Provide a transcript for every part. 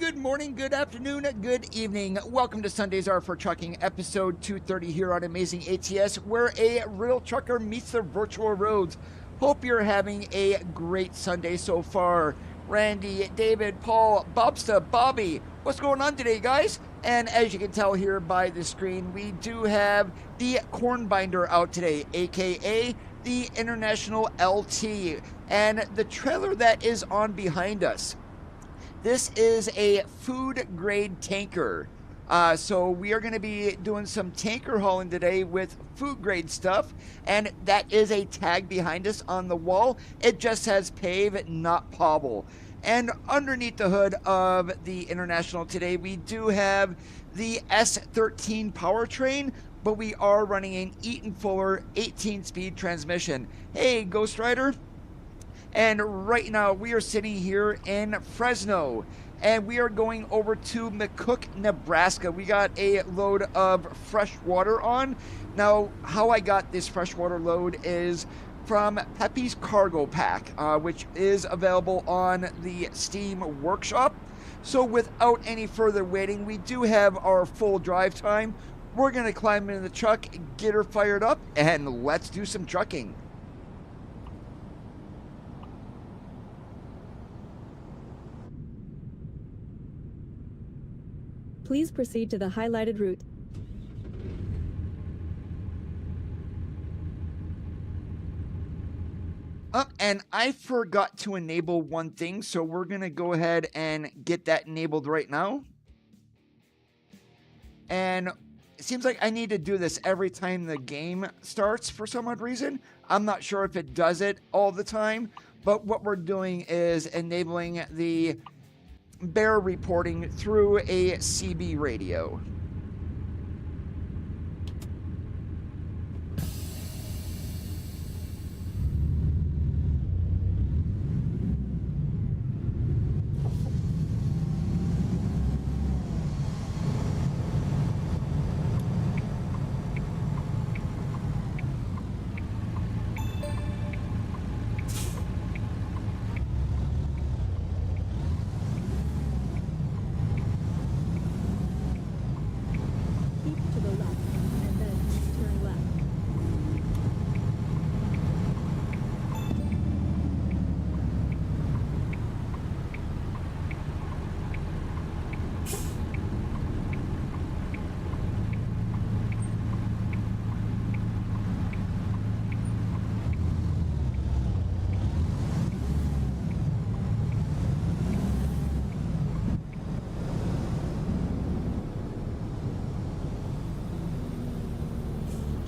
Good morning, good afternoon, good evening. Welcome to Sundays Are for Trucking, episode 230 here on Amazing ATS, where a real trucker meets the virtual roads. Hope you're having a great Sunday so far. Randy, David, Paul, Bobsta, Bobby, what's going on today, guys? And as you can tell here by the screen, we do have the corn binder out today, aka the International LT, and the trailer that is on behind us. This is a food grade tanker. So we are going to be doing some tanker hauling today with food grade stuff. And that is a tag behind us on the wall. It just says PAVE, not POBBLE. And underneath the hood of the International today, we do have the S13 powertrain, but we are running an Eaton Fuller 18-speed transmission. Hey, Ghost Rider. And right now we are sitting here in Fresno, and we are going over to McCook, Nebraska. We got a load of fresh water on. Now, how I got this freshwater load is from Pepe's Cargo Pack, which is available on the Steam Workshop. So without any further waiting, we do have our full drive time. We're going to climb into the truck, get her fired up, and let's do some trucking. Please proceed to the highlighted route. And I forgot to enable one thing, so we're going to go ahead and get that enabled right now. And it seems like I need to do this every time the game starts for some odd reason. I'm not sure if it does it all the time, but what we're doing is enabling the bear reporting through a CB radio.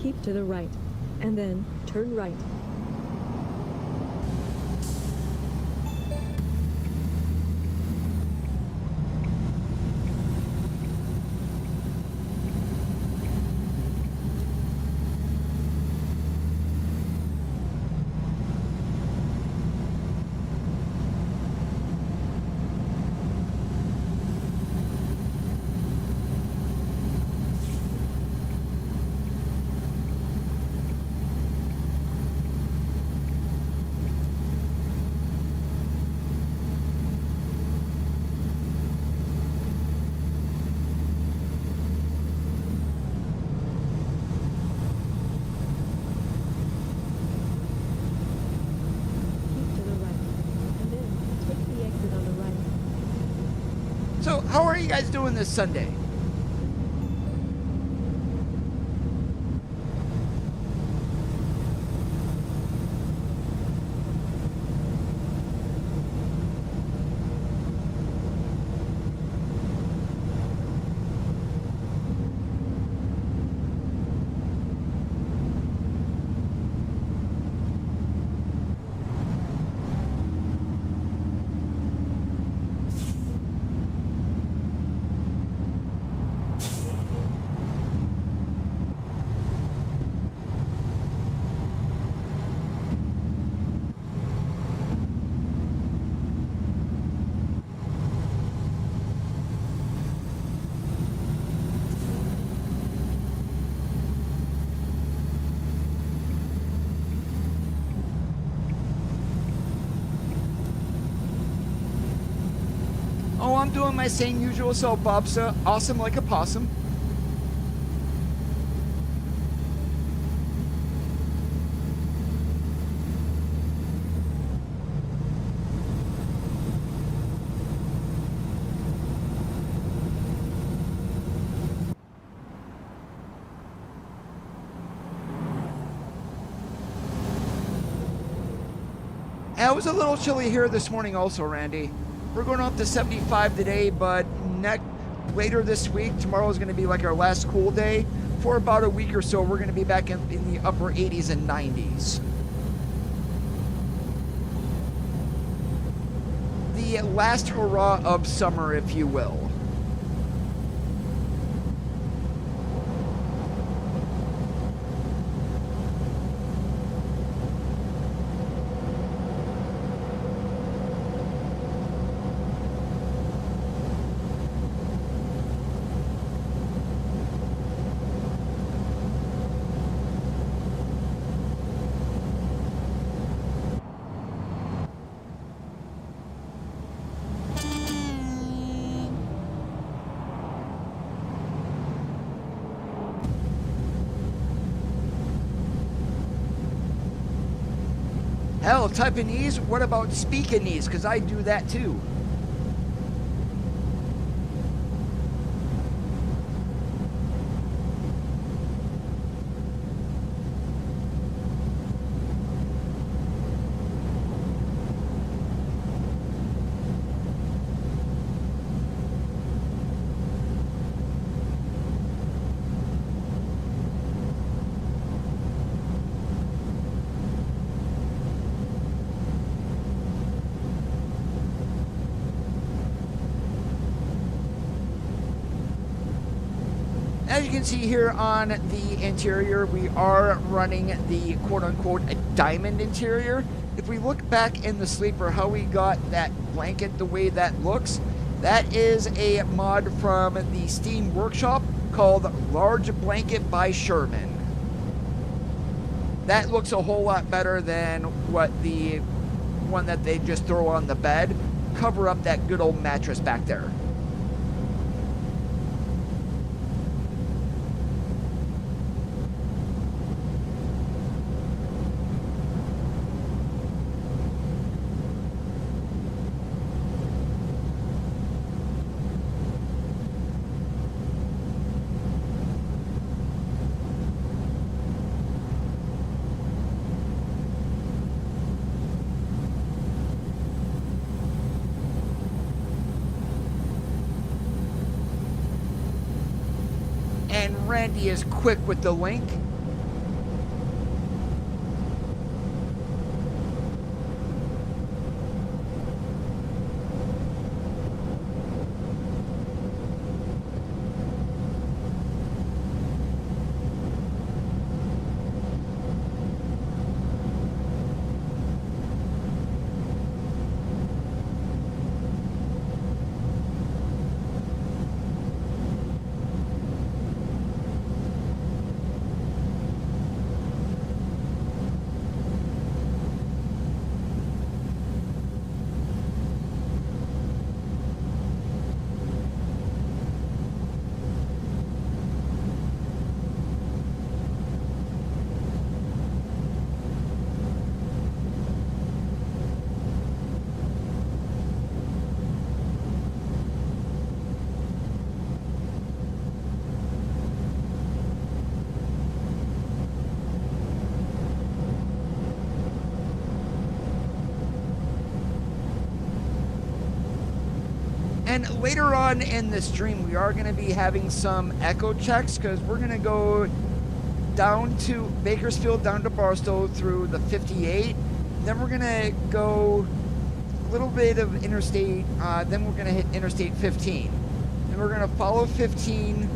Keep to the right, and then turn right. So, how are you guys doing this Sunday? I'm doing my same usual soap opera, awesome like a possum. And it was a little chilly here this morning also, Randy. We're going up to 75 today, but later this week, tomorrow is going to be like our last cool day. For about a week or so, we're going to be back in the upper 80s and 90s. The last hurrah of summer, if you will. Hell, Taiwanese? What about Speakinese? Because I do that too. As you can see here on the interior, we are running the quote-unquote diamond interior. If we look back in the sleeper, how we got that blanket the way that looks, that is a mod from the Steam Workshop called Large Blanket by Sherman. That looks a whole lot better than what the one that they just throw on the bed. Cover up that good old mattress back there. And Randy is quick with the link. And later on in the stream, we are going to be having some echo checks because we're going to go down to Bakersfield, down to Barstow through the 58. Then we're going to go a little bit of interstate. Then we're going to hit Interstate 15. And we're going to follow 15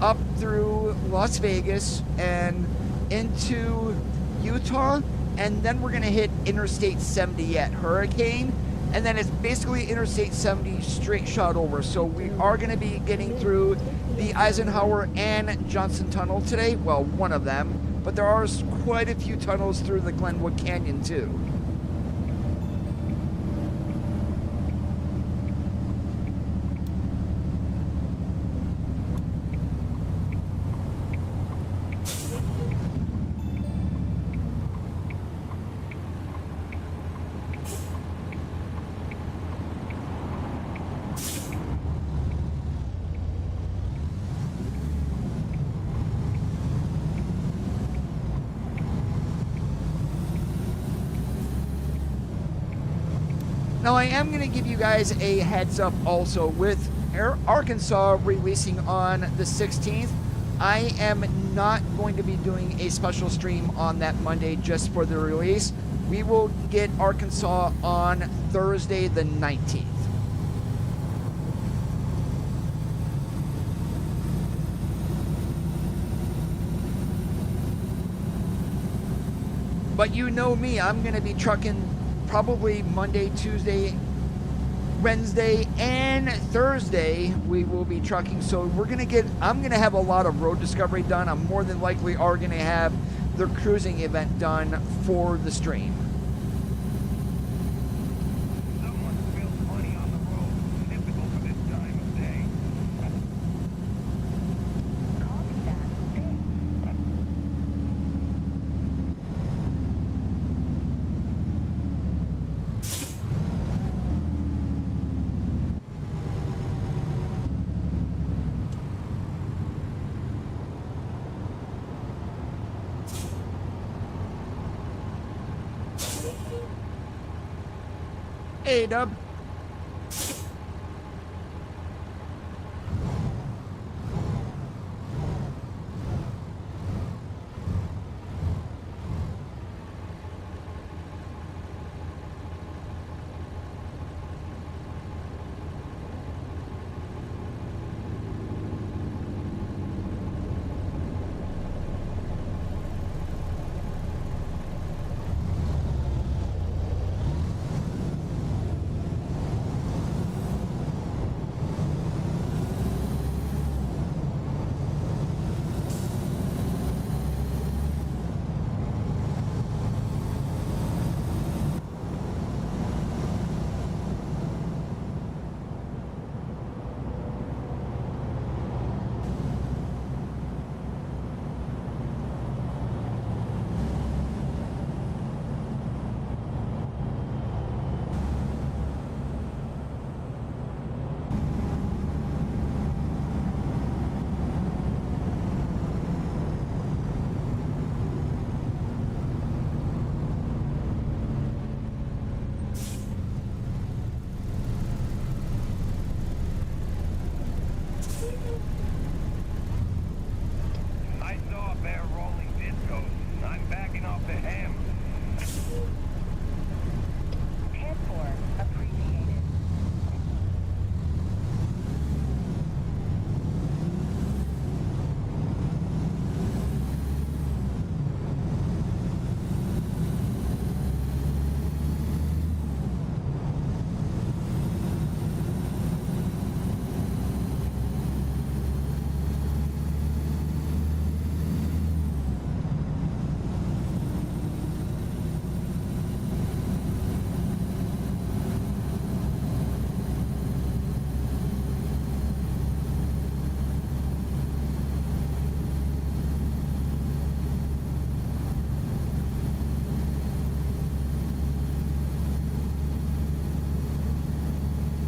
up through Las Vegas and into Utah. And then we're going to hit Interstate 70 at Hurricane. And then it's basically Interstate 70 straight shot over. So we are going to be getting through the Eisenhower and Johnson Tunnel today. Well, one of them. But there are quite a few tunnels through the Glenwood Canyon too. Now, I am going to give you guys a heads up also with Arkansas releasing on the 16th. I am not going to be doing a special stream on that Monday just for the release. We will get Arkansas on Thursday the 19th. But you know me, I'm going to be trucking probably Monday, Tuesday, Wednesday, and Thursday. We will be trucking. So I'm going to have a lot of road discovery done. I'm more than likely are going to have the cruising event done for the stream. Hey, Dub.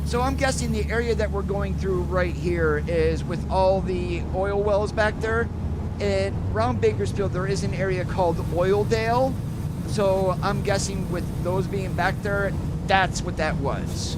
So I'm guessing the area that we're going through right here is with all the oil wells back there. And around Bakersfield, there is an area called Oildale. So I'm guessing with those being back there, that's what that was.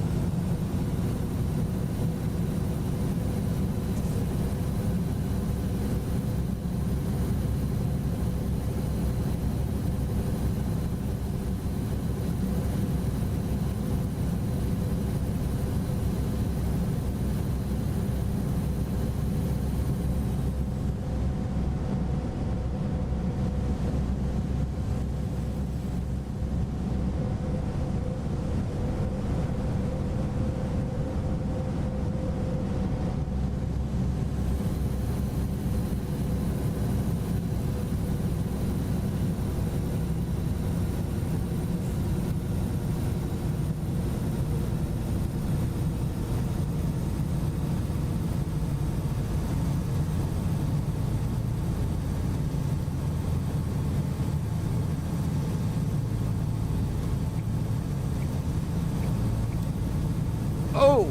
Oh,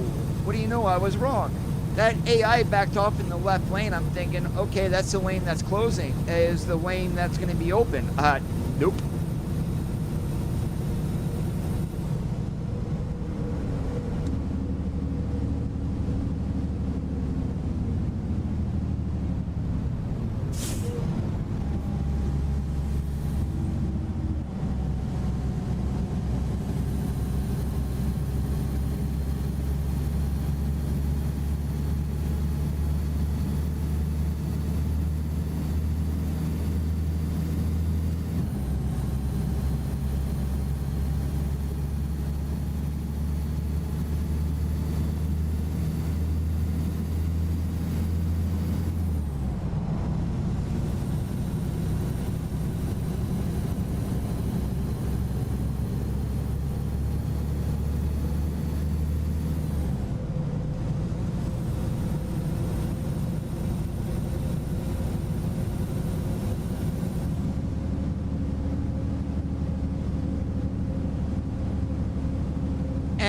what do you know? I was wrong. That AI backed off in the left lane. I'm thinking, okay, that's the lane that's closing. Is the lane that's going to be open? Nope.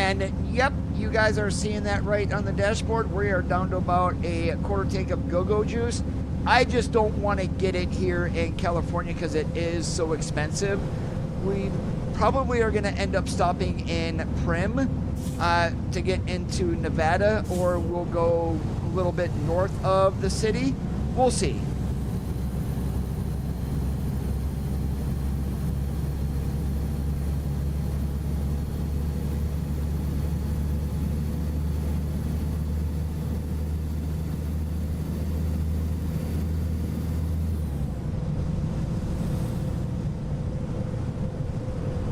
And yep, you guys are seeing that right on the dashboard. We are down to about a quarter tank of go-go juice. I just don't want to get it here in California because it is so expensive. We probably are going to end up stopping in Prim to get into Nevada, or we'll go a little bit north of the city. We'll see.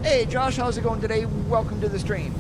Hey Josh, how's it going today? Welcome to the stream.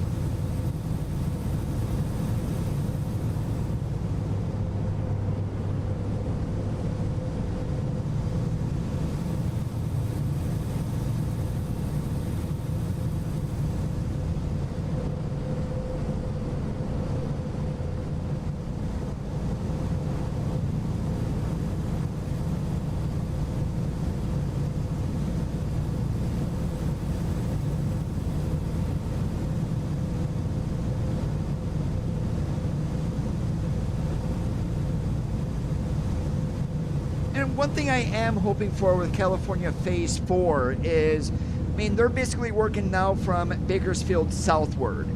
One thing I am hoping for with California Phase 4 is, I mean, they're basically working now from Bakersfield southward.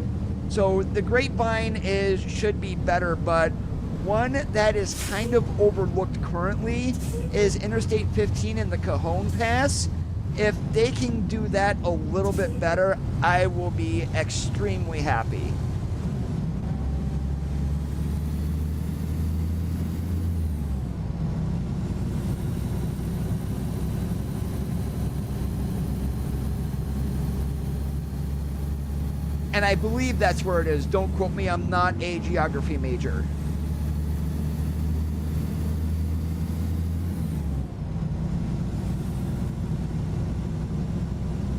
So the Grapevine should be better, but one that is kind of overlooked currently is Interstate 15 and the Cajon Pass. If they can do that a little bit better, I will be extremely happy. And I believe that's where it is. Don't quote me, I'm not a geography major.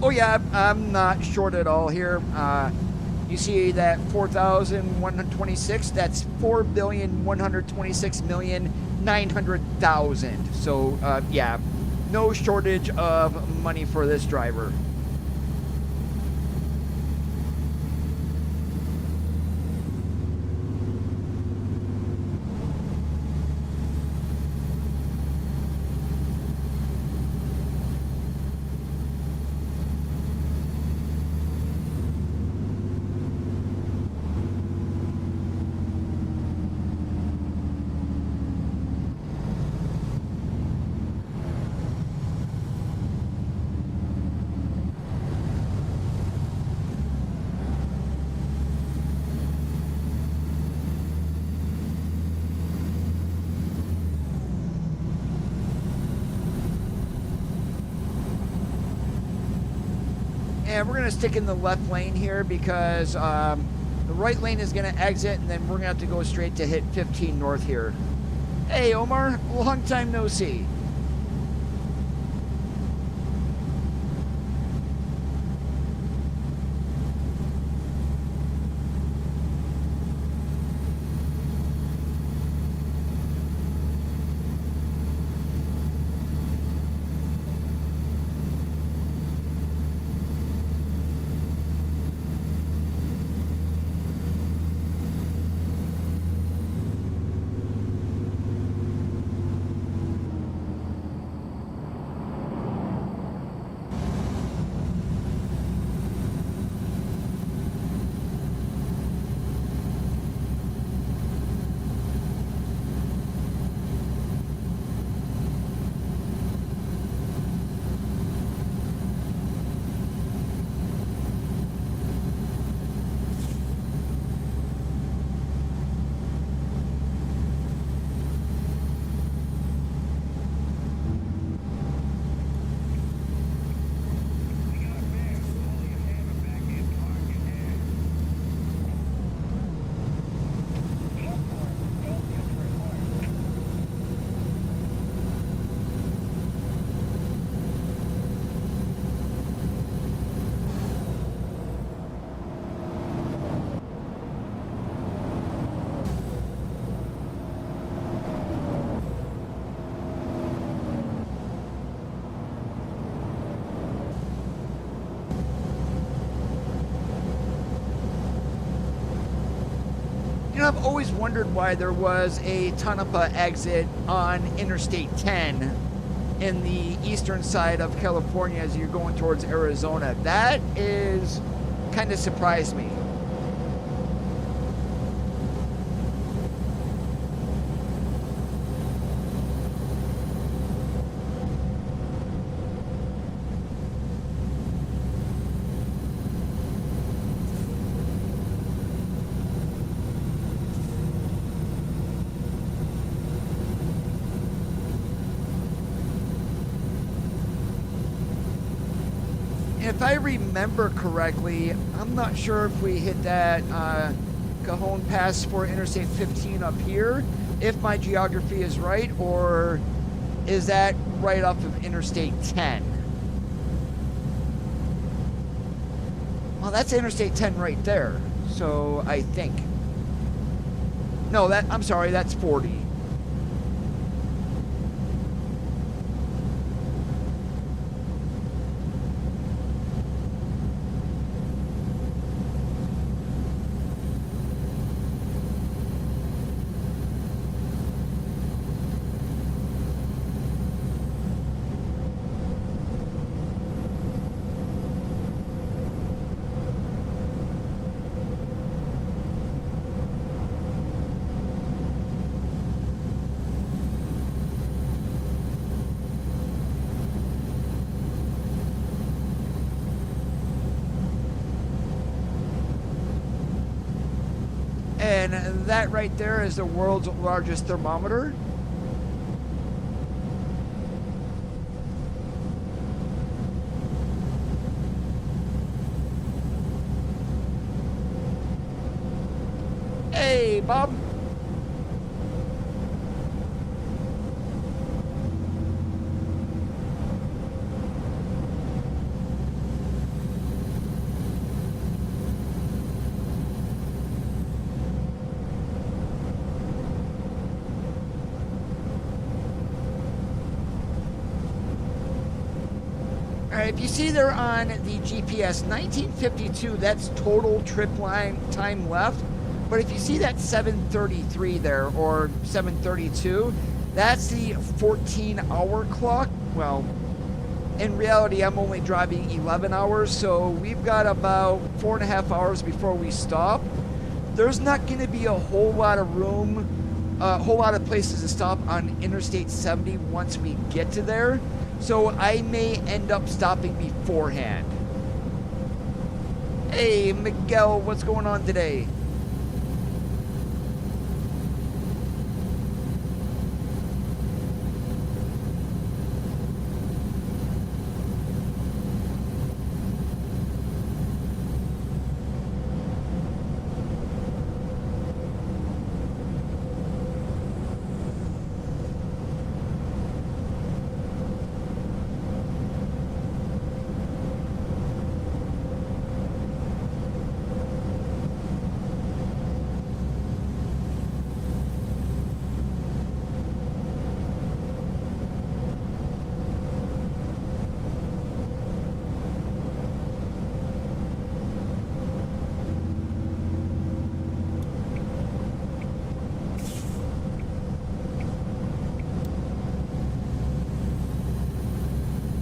Oh yeah, I'm not short at all here. You see that 4,126, that's 4,126,900,000. So yeah, no shortage of money for this driver. And we're going to stick in the left lane here because the right lane is going to exit, and then we're going to have to go straight to hit 15 north here. Hey, Omar, long time no see. know, I've always wondered why there was a Tonopah exit on Interstate 10 in the eastern side of California as you're going towards Arizona. That is kind of surprised me. If I remember correctly, I'm not sure if we hit that Cajon Pass for Interstate 15 up here, if my geography is right, or is that right off of Interstate 10? Well, that's Interstate 10 right there, so I think. No, I'm sorry, that's 40. And that right there is the world's largest thermometer. Hey, Bob. If you see there on the GPS 1952, that's total trip line time left. But if you see that 7:33 there, or 7:32, that's the 14-hour clock. Well, in reality, I'm only driving 11 hours, so we've got about 4.5 hours before we stop. There's not going to be a whole lot of room, a whole lot of places to stop on Interstate 70 once we get to there. So I may end up stopping beforehand. Hey, Miguel, what's going on today?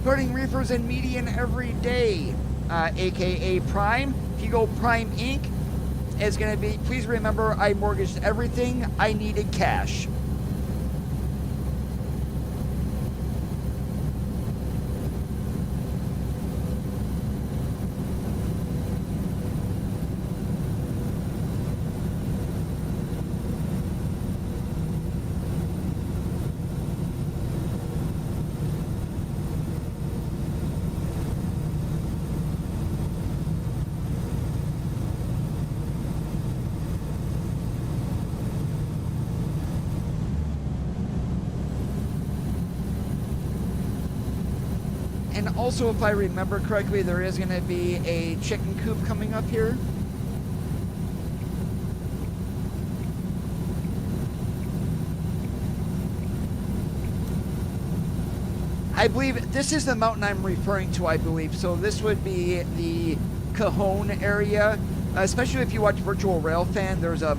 Putting reefers in median every day, aka Prime. If you go Prime Inc., it's going to be, please remember, I mortgaged everything. I needed cash. And also, if I remember correctly, there is going to be a chicken coop coming up here. I believe this is the mountain I'm referring to, I believe. So this would be the Cajon area, especially if you watch Virtual Railfan. There's a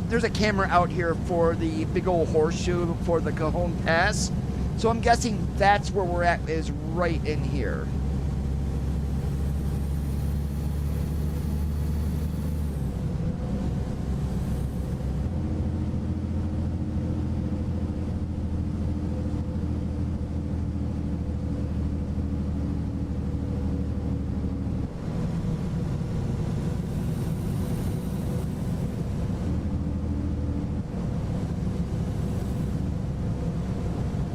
there's a camera out here for the big old horseshoe for the Cajon Pass. So I'm guessing that's where we're at, is right in here.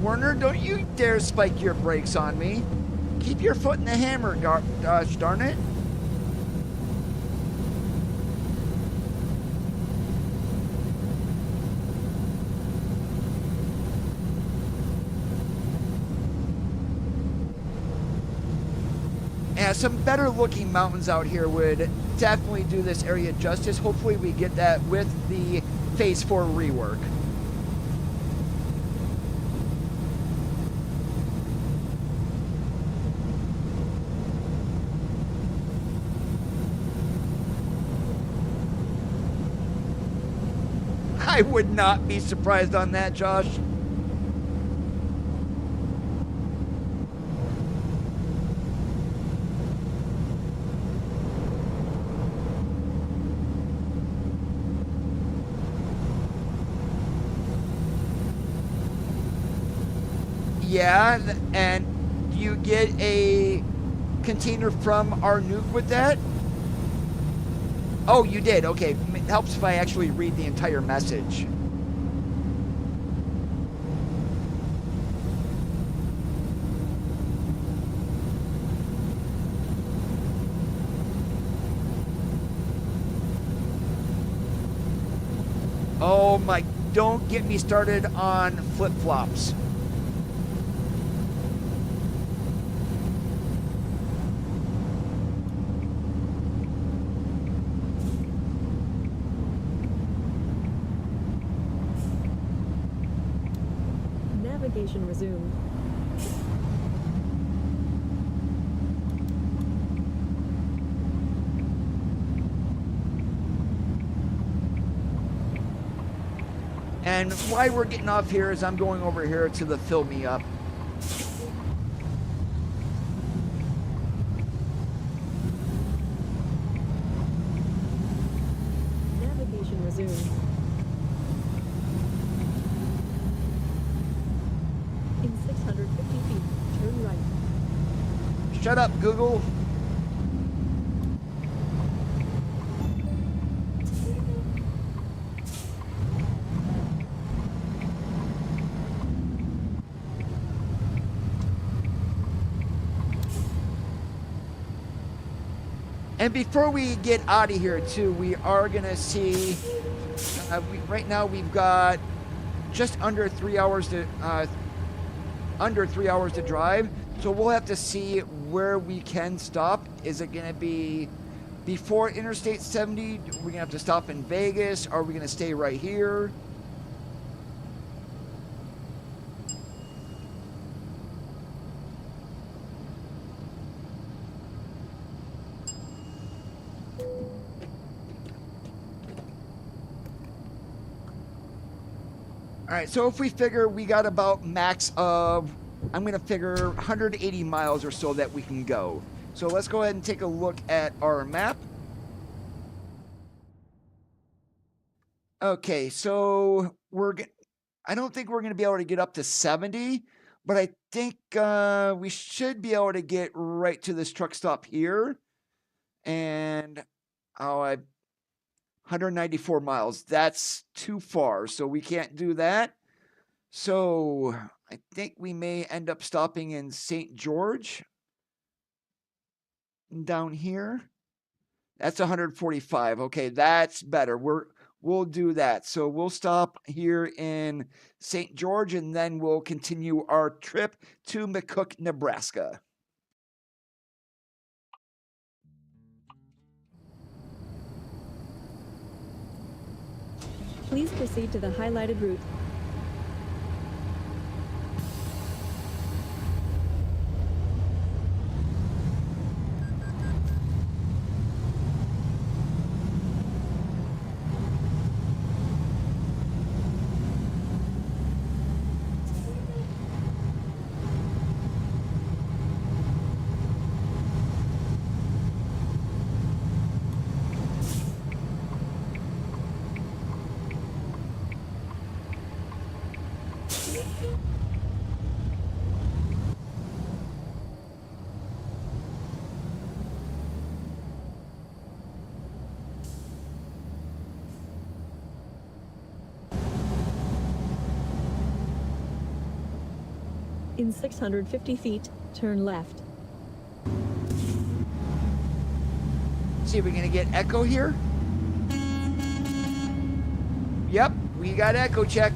Werner, don't you dare spike your brakes on me. Keep your foot in the hammer, gosh darn it. Yeah, some better looking mountains out here would definitely do this area justice. Hopefully we get that with the Phase 4 rework. I would not be surprised on that, Josh. Yeah, and do you get a container from our nuke with that? Oh, you did. Okay. It helps if I actually read the entire message. Oh my, don't get me started on flip-flops. Navigation resumed. And why we're getting off here is I'm going over here to the fill me up. Navigation resumed. In 650 feet, turn right. Shut up, Google. And before we get out of here, too, we are gonna see. Right now, we've got just under 3 hours to drive. So we'll have to see where we can stop. Is it gonna be before Interstate 70? We're gonna have to stop in Vegas. Are we gonna stay right here? All right, so if we figure we got about max of, I'm going to figure 180 miles or so that we can go. So let's go ahead and take a look at our map. Okay, so I don't think we're going to be able to get up to 70, but I think we should be able to get right to this truck stop here. And 194 miles. That's too far, so we can't do that. So I think we may end up stopping in St. George down here. That's 145. Okay, that's better. We'll do that. So we'll stop here in St. George, and then we'll continue our trip to McCook, Nebraska. Please proceed to the highlighted route. In 650 feet, turn left. See if we're gonna get echo here. Yep, we got echo check.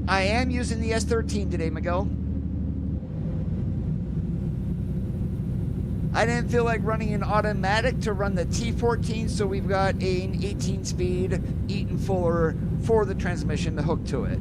I am using the S13 today, Miguel. I didn't feel like running an automatic to run the T14, so we've got an 18-speed Eaton Fuller for the transmission to hook to it.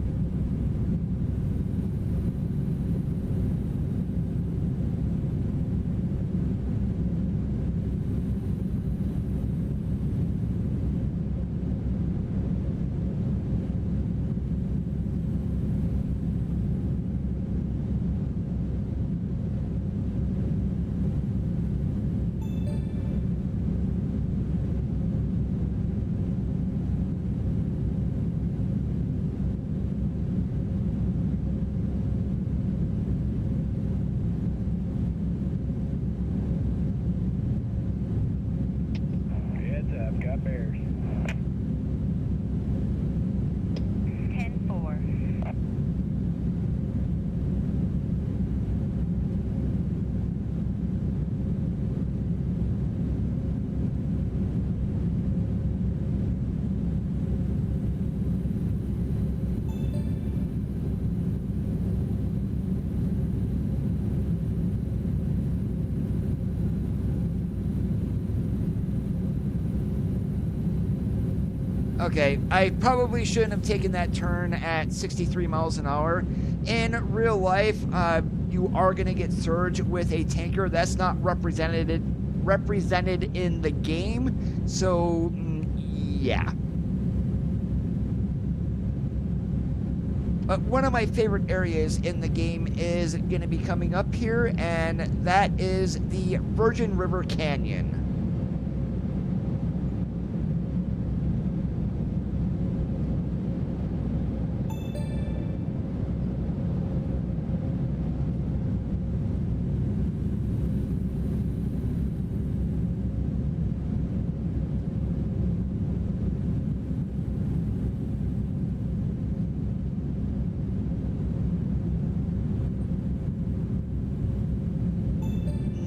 Okay, I probably shouldn't have taken that turn at 63 miles an hour. In real life, you are going to get surge with a tanker. That's not represented in the game, so yeah. But one of my favorite areas in the game is going to be coming up here, and that is the Virgin River Canyon.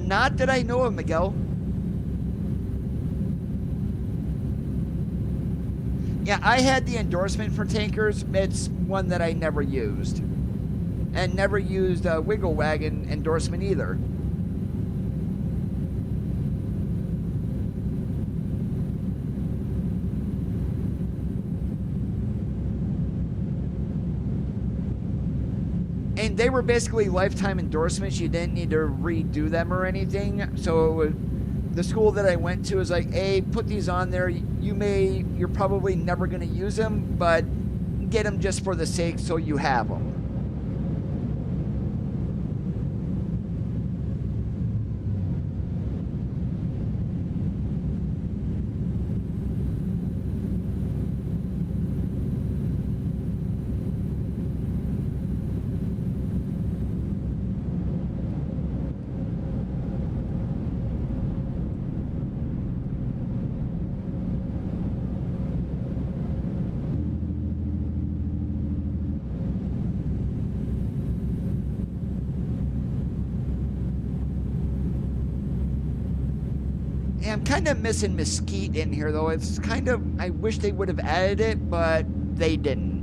Not that I know of, Miguel. Yeah, I had the endorsement for tankers. It's one that I never used. And never used a Wiggle Wagon endorsement either. And they were basically lifetime endorsements. You didn't need to redo them or anything. So the school that I went to was like, hey, put these on there. You're probably never going to use them, but get them just for the sake so you have them. kind of missing Mesquite in here, though. It's kind of, I wish they would have added it, but they didn't.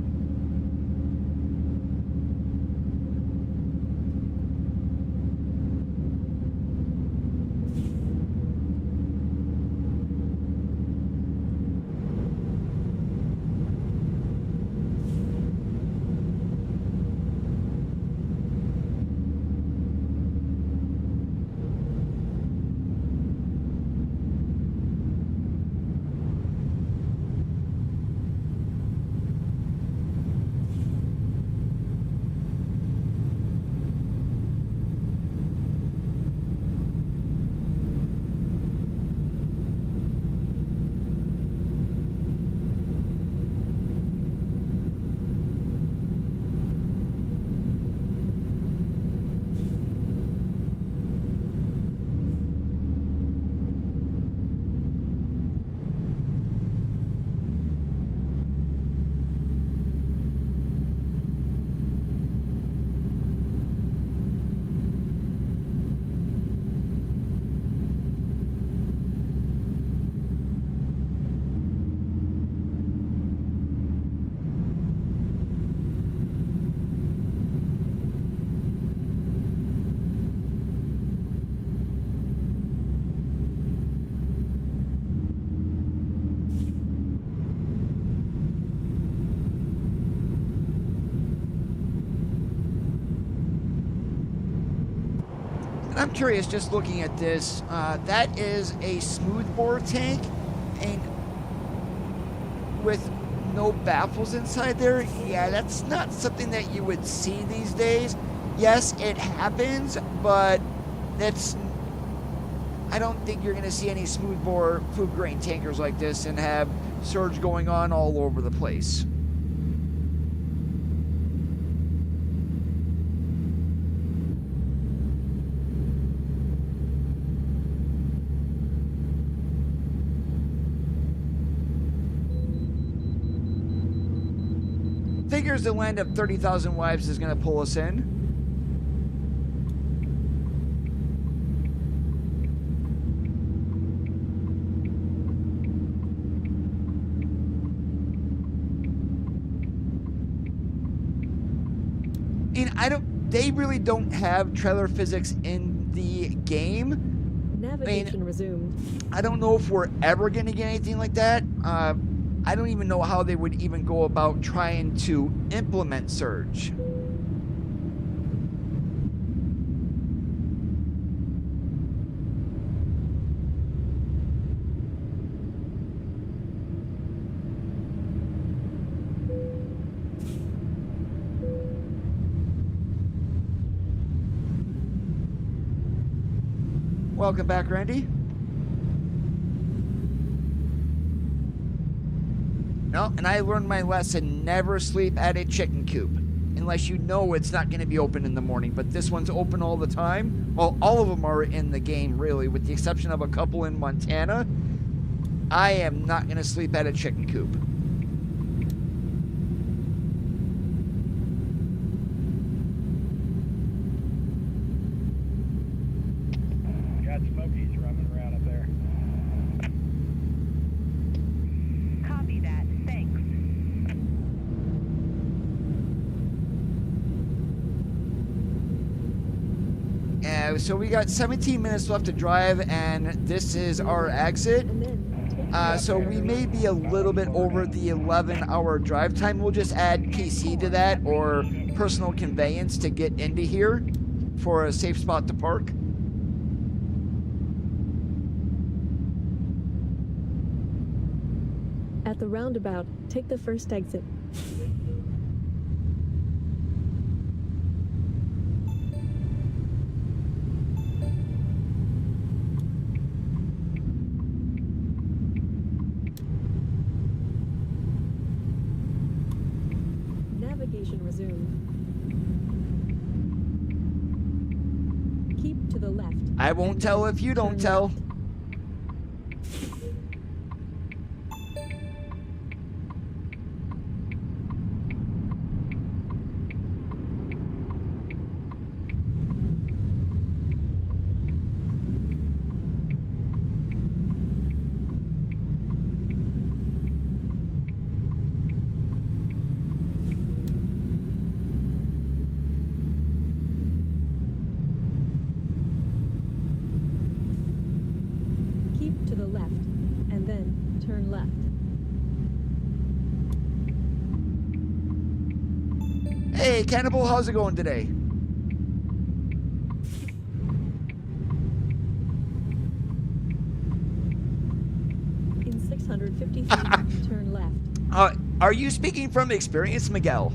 I'm curious, just looking at this, that is a smoothbore tank, and with no baffles inside there. Yeah, that's not something that you would see these days. Yes, it happens, but that's, I don't think you're going to see any smoothbore food grain tankers like this and have surge going on all over the place. Figures the land of 30,000 wives is going to pull us in. And they really don't have trailer physics in the game. Navigation resumed. I don't know if we're ever going to get anything like that. I don't even know how they would even go about trying to implement surge. Welcome back, Randy. No, and I learned my lesson, never sleep at a chicken coop unless you know it's not going to be open in the morning. But this one's open all the time. Well, all of them are in the game, really, with the exception of a couple in Montana. I am not going to sleep at a chicken coop. Got Smokies running around up there. Copy that. Thanks. So we got 17 minutes left to drive, and this is our exit. So we may be a little bit over the 11-hour drive time. We'll just add PC to that, or personal conveyance, to get into here for a safe spot to park. At the roundabout, take the first exit. Navigation resumed. Keep to the left. I won't tell if you don't tell. left. Hey, Cannibal, how's it going today? In 650 feet, turn left. Are you speaking from experience, Miguel?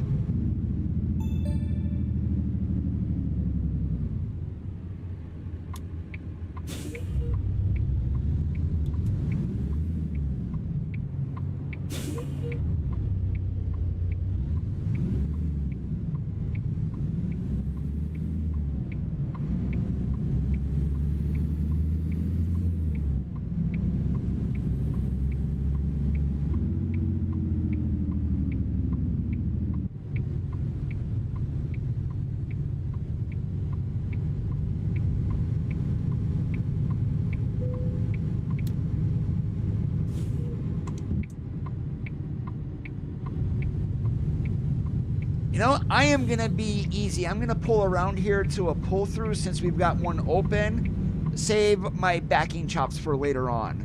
You know, I am going to be easy. I'm going to pull around here to a pull through since we've got one open. Save my backing chops for later on.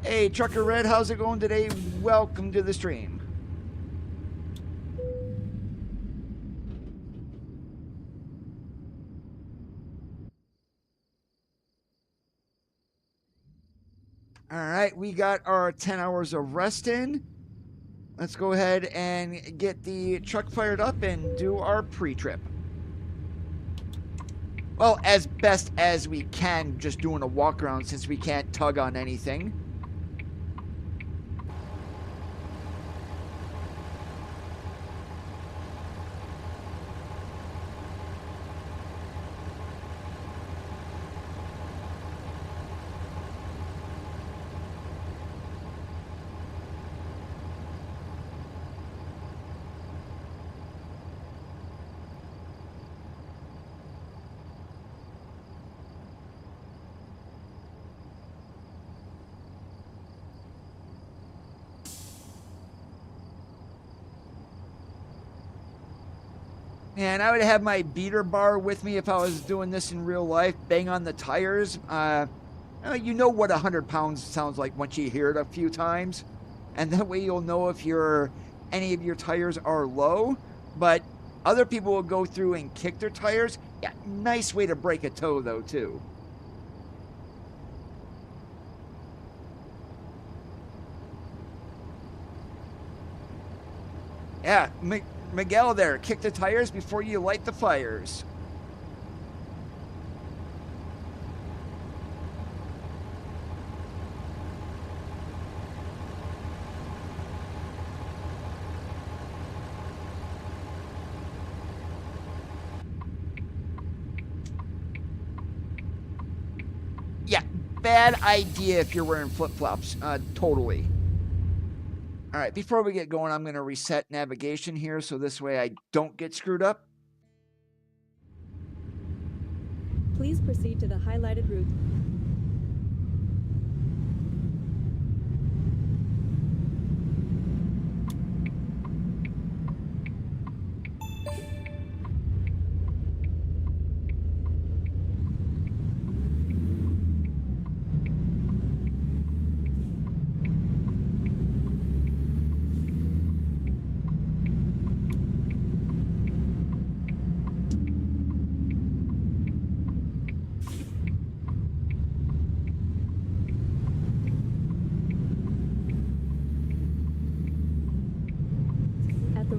Hey, Trucker Red, how's it going today? Welcome to the stream. All right, we got our 10 hours of rest in. Let's go ahead and get the truck fired up and do our pre-trip. Well, as best as we can, just doing a walk around since we can't tug on anything. And I would have my beater bar with me if I was doing this in real life. Bang on the tires. You know what 100 pounds sounds like once you hear it a few times. And that way you'll know if any of your tires are low. But other people will go through and kick their tires. Yeah, nice way to break a toe, though, too. Yeah, Miguel there, kick the tires before you light the fires. Yeah, bad idea if you're wearing flip-flops, totally. All right, before we get going, I'm going to reset navigation here so this way I don't get screwed up. Please proceed to the highlighted route.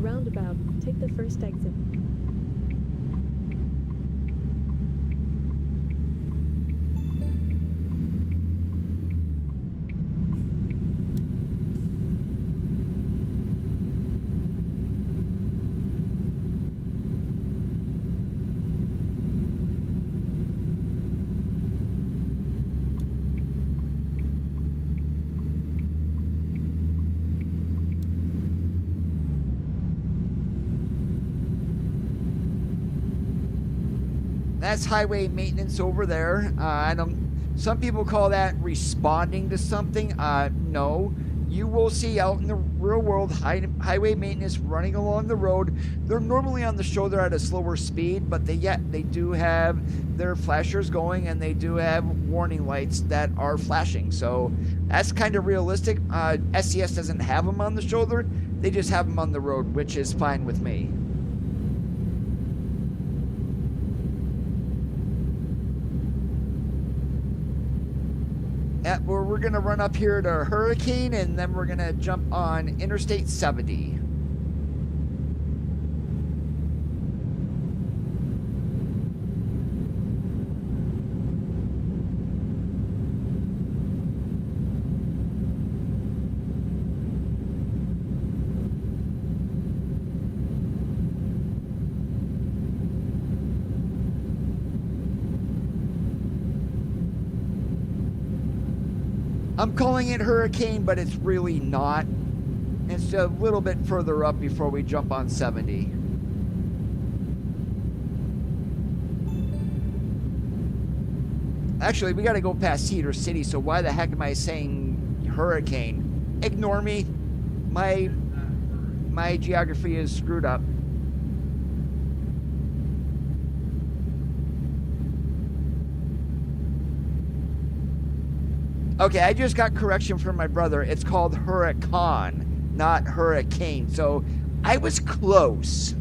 Roundabout, take the first exit. That's highway maintenance over there. Some people call that responding to something. No, you will see out in the real world highway maintenance running along the road. They're normally on the shoulder at a slower speed, but they do have their flashers going, and they do have warning lights that are flashing. So that's kind of realistic. SCS doesn't have them on the shoulder. They just have them on the road, which is fine with me. We're going to run up here to Hurricane, and then we're going to jump on Interstate 70. I'm calling it Hurricane, but it's really not. It's a little bit further up before we jump on 70. Actually, we got to go past Cedar City, so why the heck am I saying Hurricane? Ignore me. My geography is screwed up. Okay, I just got correction from my brother. It's called Huracan, not Hurricane. So I was close.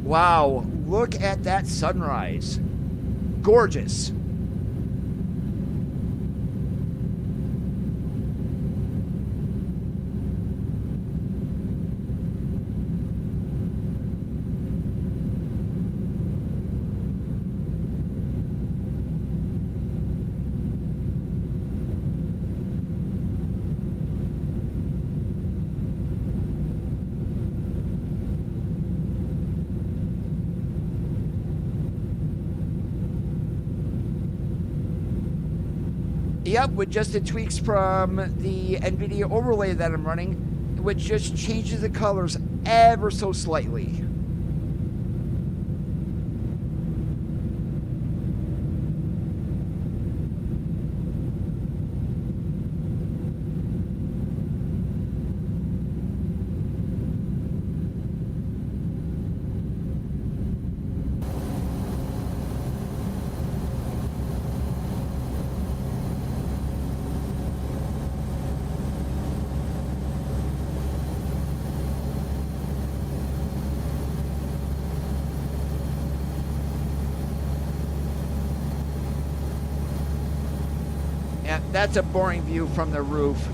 Wow, look at that sunrise. Gorgeous. Yep, with just the tweaks from the NVIDIA overlay that I'm running, which just changes the colors ever so slightly. That's a boring view from the roof.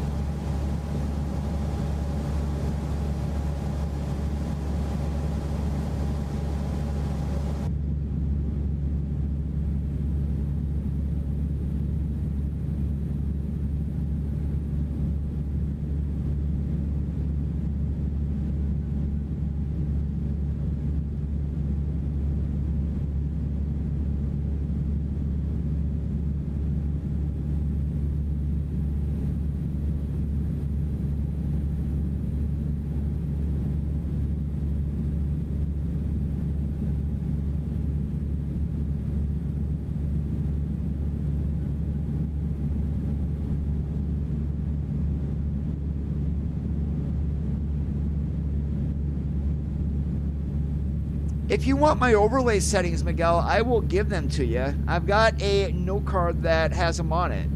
If you want my overlay settings, Miguel, I will give them to you. I've got a note card that has them on it.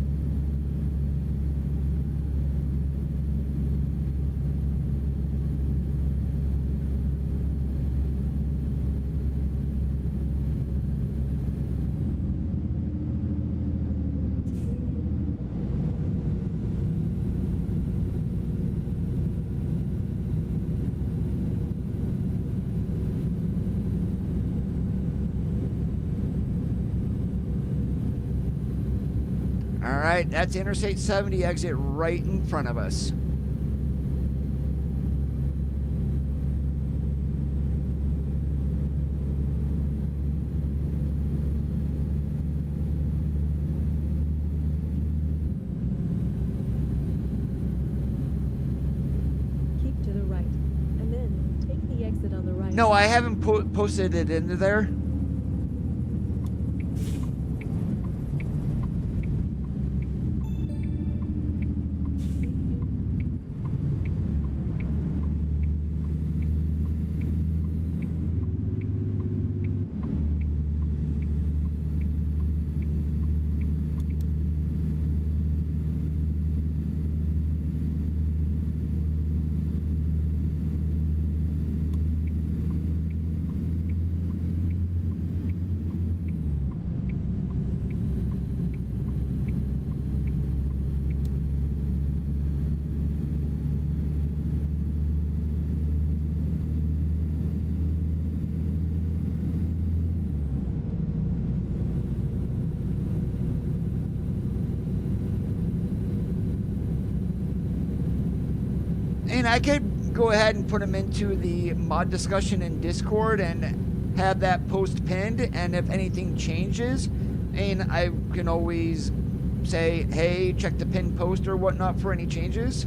right, that's Interstate 70 exit right in front of us. Keep to the right, and then take the exit on the right. No, I haven't posted it into there. And I could go ahead and put them into the mod discussion in Discord and have that post pinned, and if anything changes, and I can always say, hey, check the pinned post or whatnot for any changes.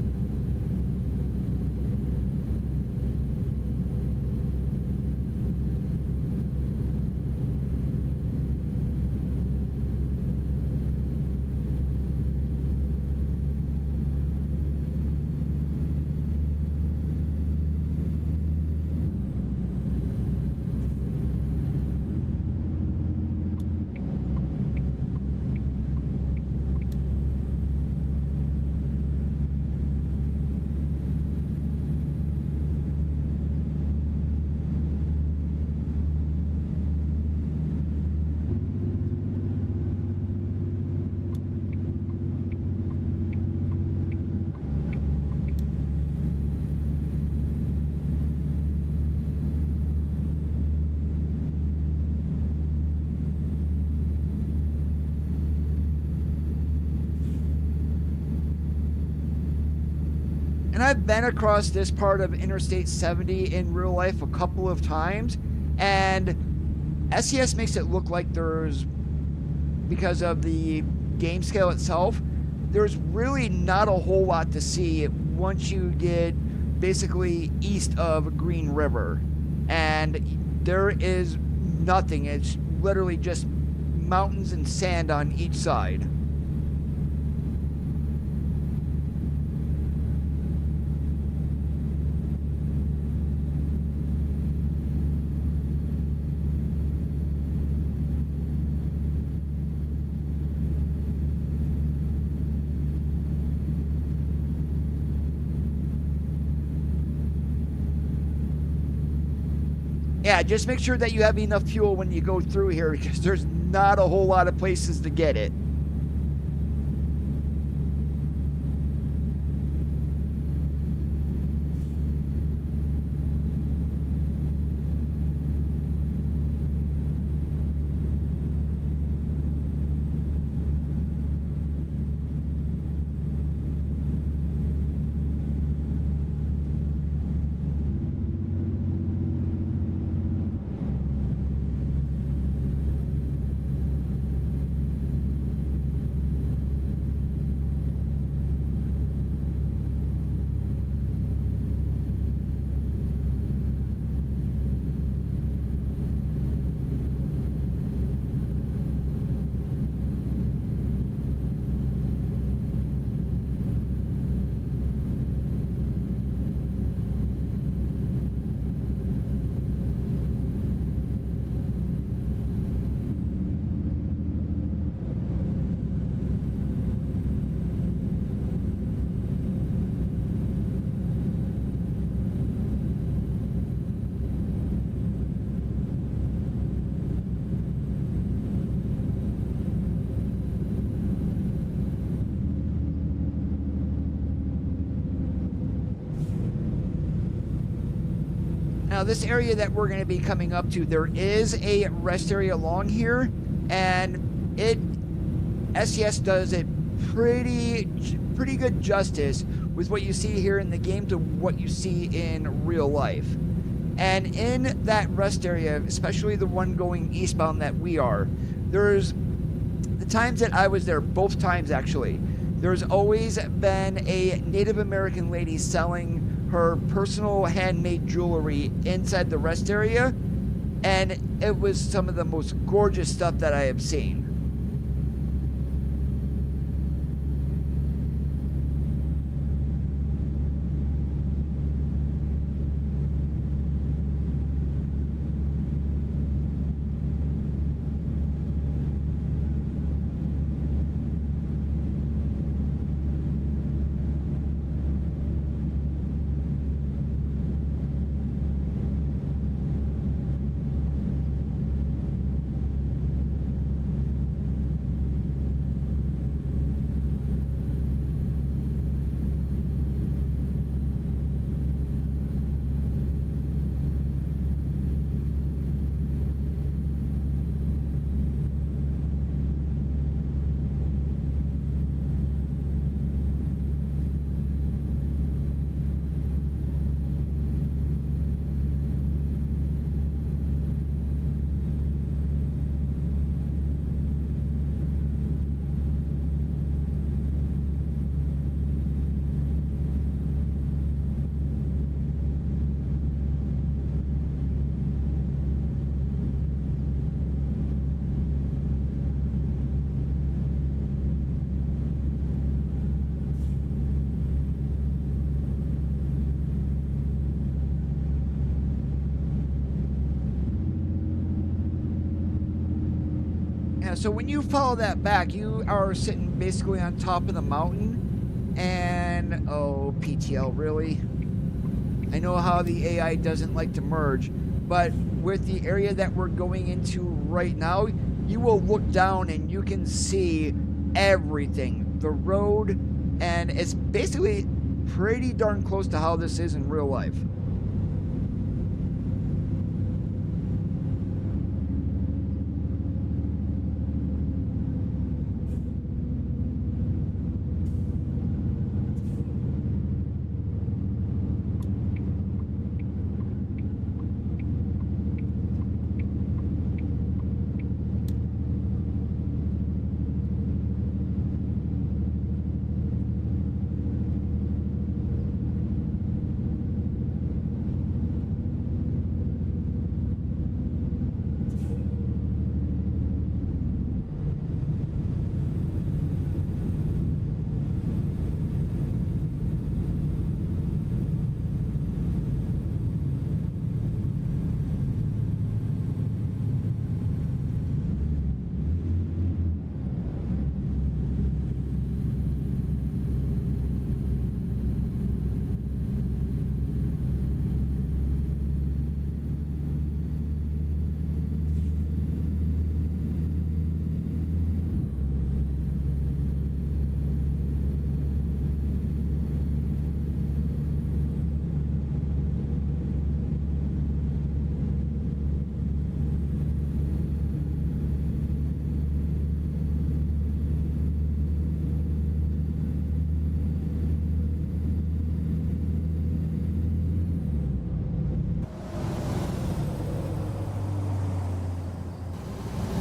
And I've been across this part of Interstate 70 in real life a couple of times, and SES makes it look like there's, because of the game scale itself, there's really not a whole lot to see once you get basically east of Green River. And there is nothing. It's literally just mountains and sand on each side. Yeah, just make sure that you have enough fuel when you go through here, because there's not a whole lot of places to get it. Now, this area that we're going to be coming up to, there is a rest area along here, and SES does it pretty good justice with what you see here in the game to what you see in real life. And in that rest area, especially the one going eastbound that we are, there's the times that I was there, both times actually, there's always been a Native American lady selling her personal handmade jewelry inside the rest area, and it was some of the most gorgeous stuff that I have seen. So when you follow that back, you are sitting basically on top of the mountain, and oh, PTL, really? I know how the AI doesn't like to merge, but with the area that we're going into right now, you will look down and you can see everything, the road, and it's basically pretty darn close to how this is in real life.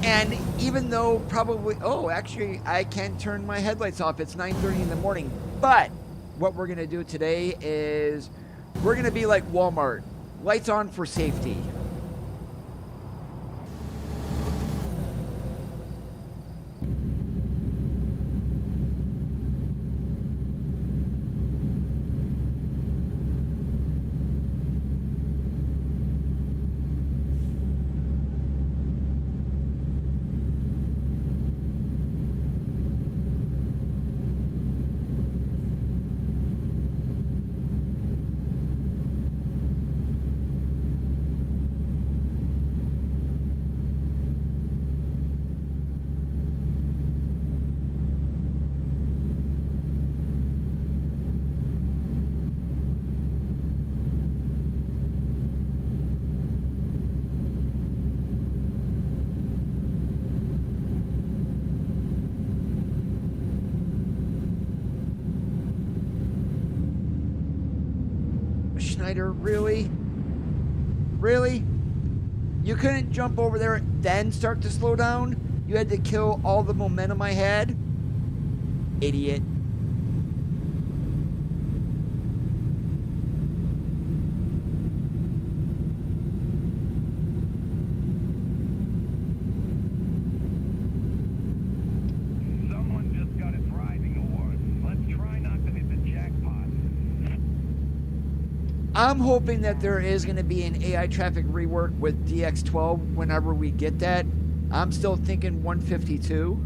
And even though probably, oh, actually, I can turn my headlights off. It's 9:30 in the morning. But what we're going to do today is we're going to be like Walmart. Lights on for safety. Schneider, really? Really? You couldn't jump over there, then start to slow down? You had to kill all the momentum I had? Idiot. Someone just got a driving award. Let's try not to hit the jackpot. I'm hoping that there is going to be an AI traffic rework with DX12 whenever we get that. I'm still thinking 152.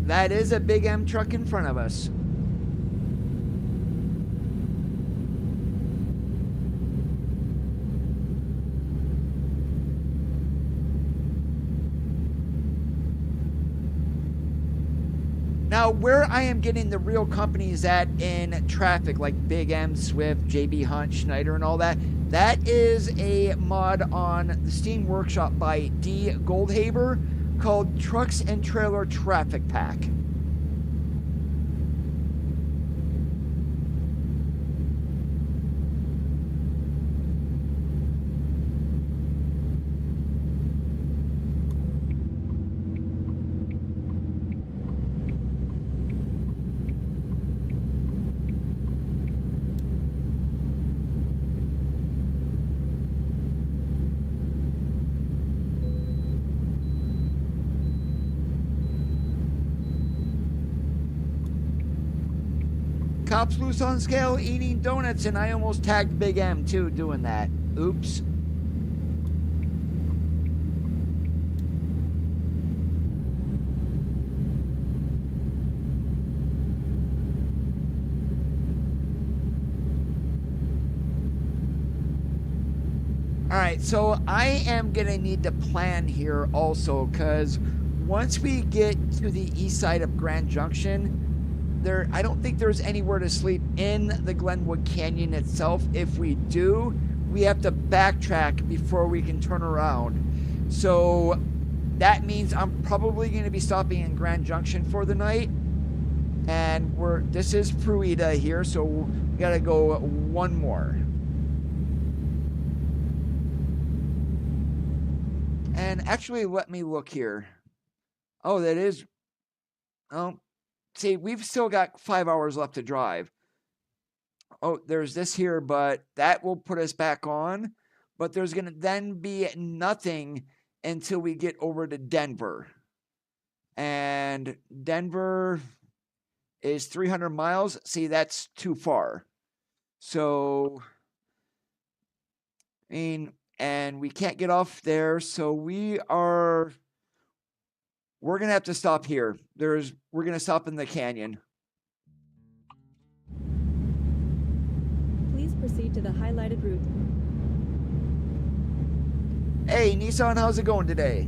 That is a big M truck in front of us. Now, where I am getting the real companies at in traffic, like Big M, Swift, JB Hunt, Schneider, and all that, that is a mod on the Steam Workshop by D. Goldhaber called Trucks and Trailer Traffic Pack. Cops loose on scale eating donuts, and I almost tagged Big M too doing that. Oops. Alright, so I am gonna need to plan here also, because once we get to the east side of Grand Junction, I don't think there's anywhere to sleep in the Glenwood Canyon itself. If we do, we have to backtrack before we can turn around. So that means I'm probably going to be stopping in Grand Junction for the night. And this is Fruita here, so we got to go one more. And actually, let me look here. Oh, that is... Oh, see, we've still got 5 hours left to drive. Oh, there's this here, but that will put us back on. But there's going to then be nothing until we get over to Denver. And Denver is 300 miles. See, that's too far. So, I mean, and we can't get off there. So we're going to have to stop here. We're going to stop in the canyon. Please proceed to the highlighted route. Hey, Nissan, how's it going today?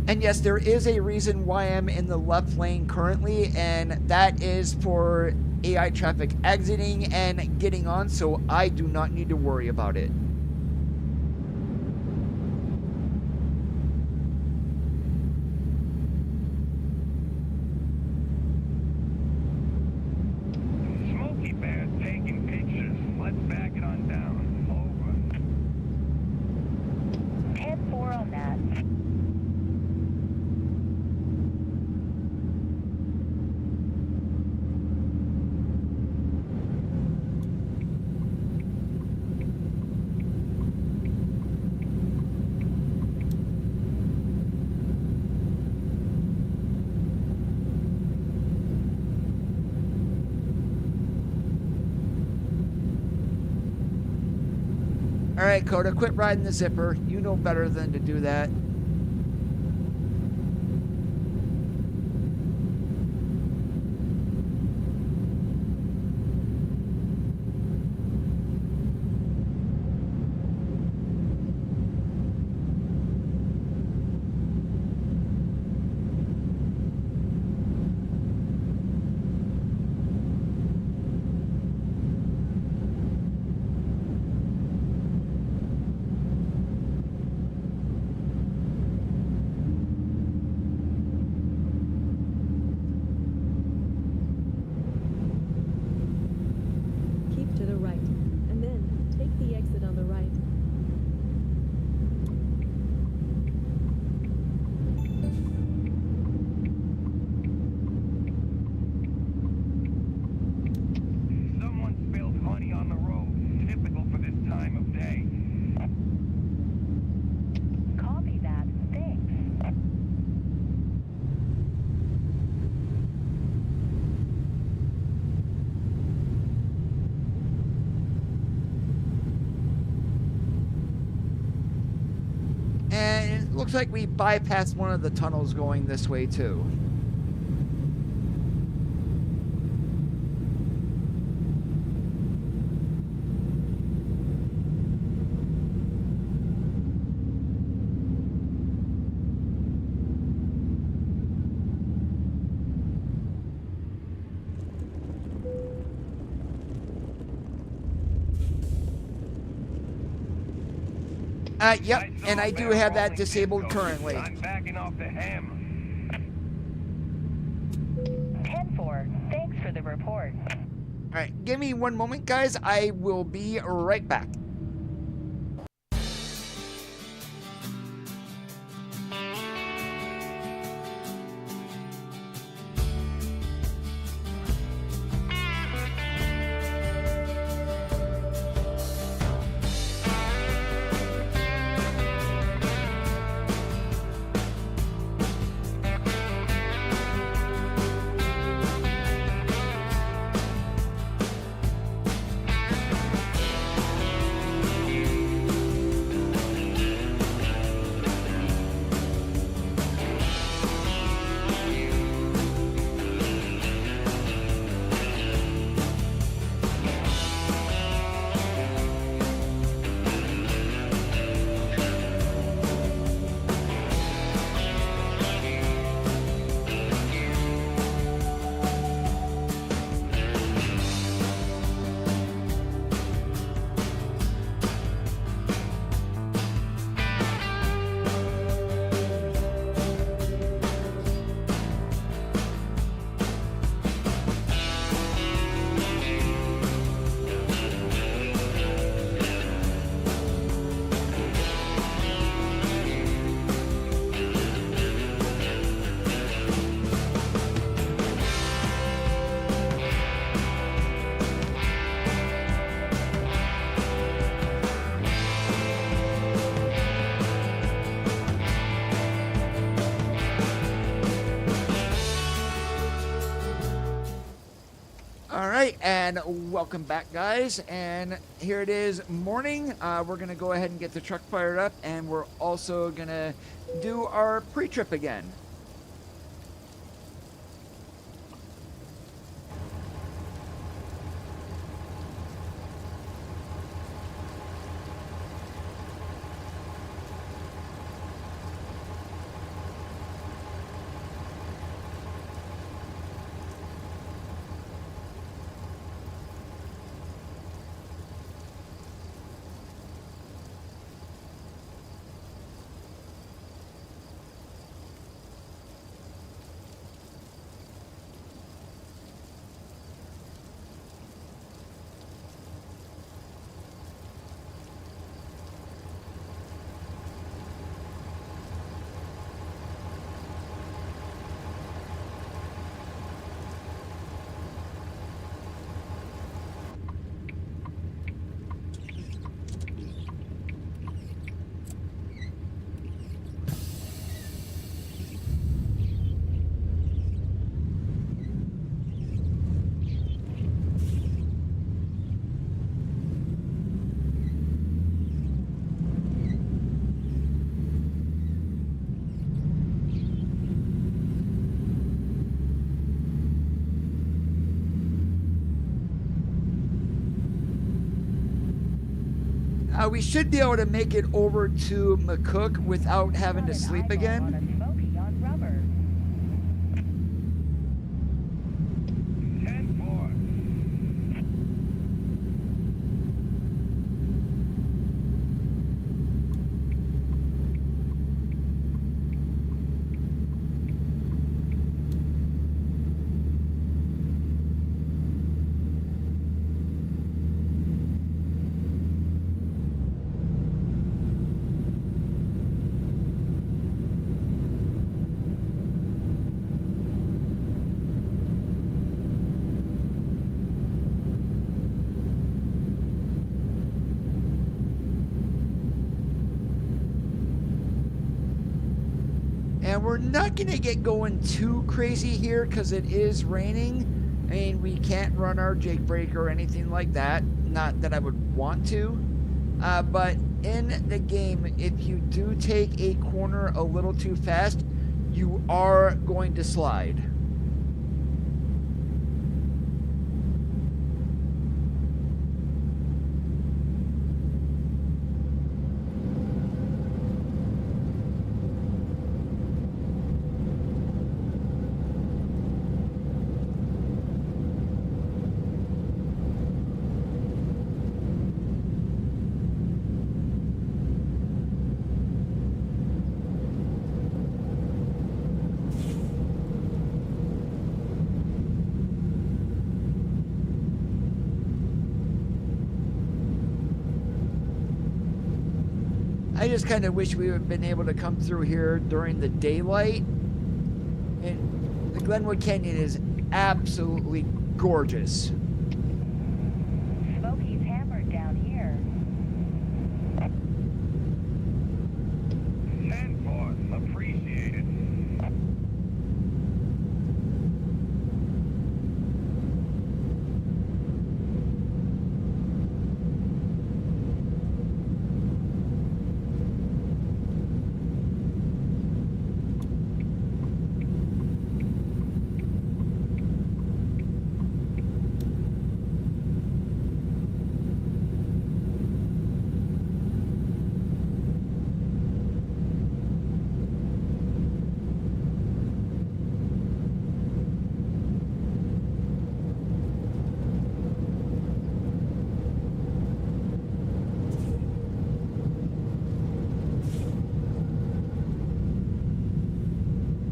And yes, there is a reason why I'm in the left lane currently, and that is for AI traffic exiting and getting on, so I do not need to worry about it. All right, Coda, quit riding the zipper. You know better than to do that. Keep to the right, and then take the exit on the right. Someone spilled honey on the road. Typical for this time of day. Copy that. Thanks. And it looks like we bypassed one of the tunnels going this way too. Yep, Lights and off I do and have that rolling disabled disco. currently. I'm backing off the ham. 10-4. Thanks for the report. All right, give me one moment, guys. I will be right back. All right, and welcome back, guys. And here it is, morning. We're gonna go ahead and get the truck fired up, and we're also gonna do our pre-trip again. We should be able to make it over to McCook without having to Got an sleep eyeball again. on a smoky on rubber. 10-4. And we're not going to get going too crazy here because it is raining. I mean, we can't run our Jake brake or anything like that. Not that I would want to. But in the game, if you do take a corner a little too fast, you are going to slide. I just kind of wish we would have been able to come through here during the daylight. And the Glenwood Canyon is absolutely gorgeous. Smokey's hammered down here. 10-4. Appreciated.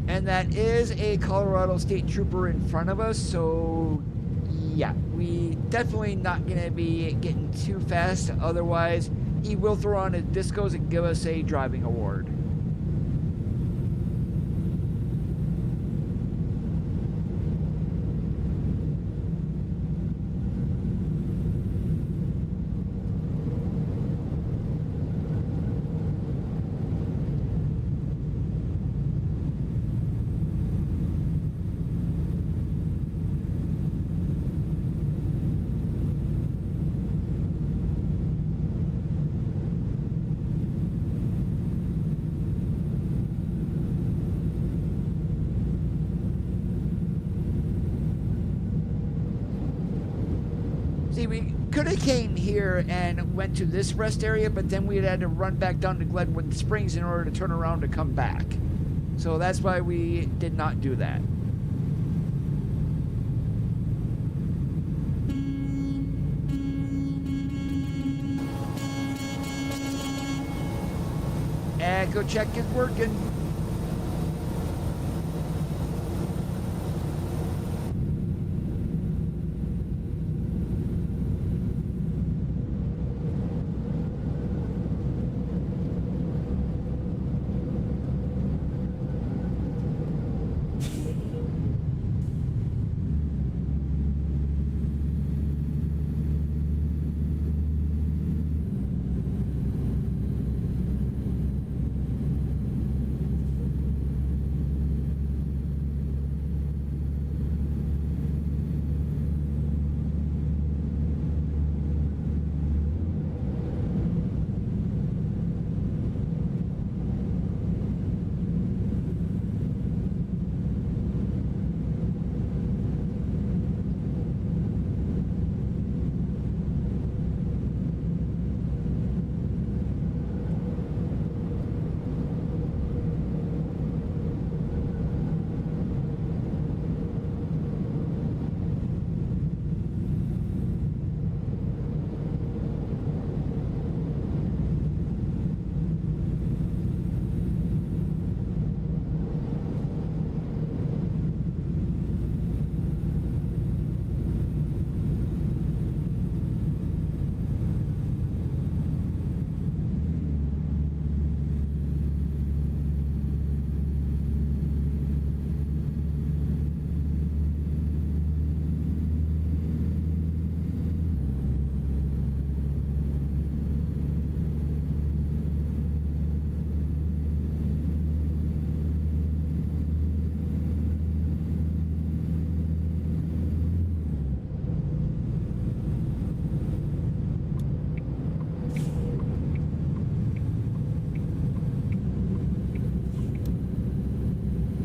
And that is a Colorado State Trooper in front of us, so yeah, we definitely not going to be getting too fast. Otherwise, he will throw on his discos and give us a driving award. See, we could have came here and went to this rest area, but then we'd had to run back down to Glenwood Springs in order to turn around to come back. So that's why we did not do that. Echo check is working.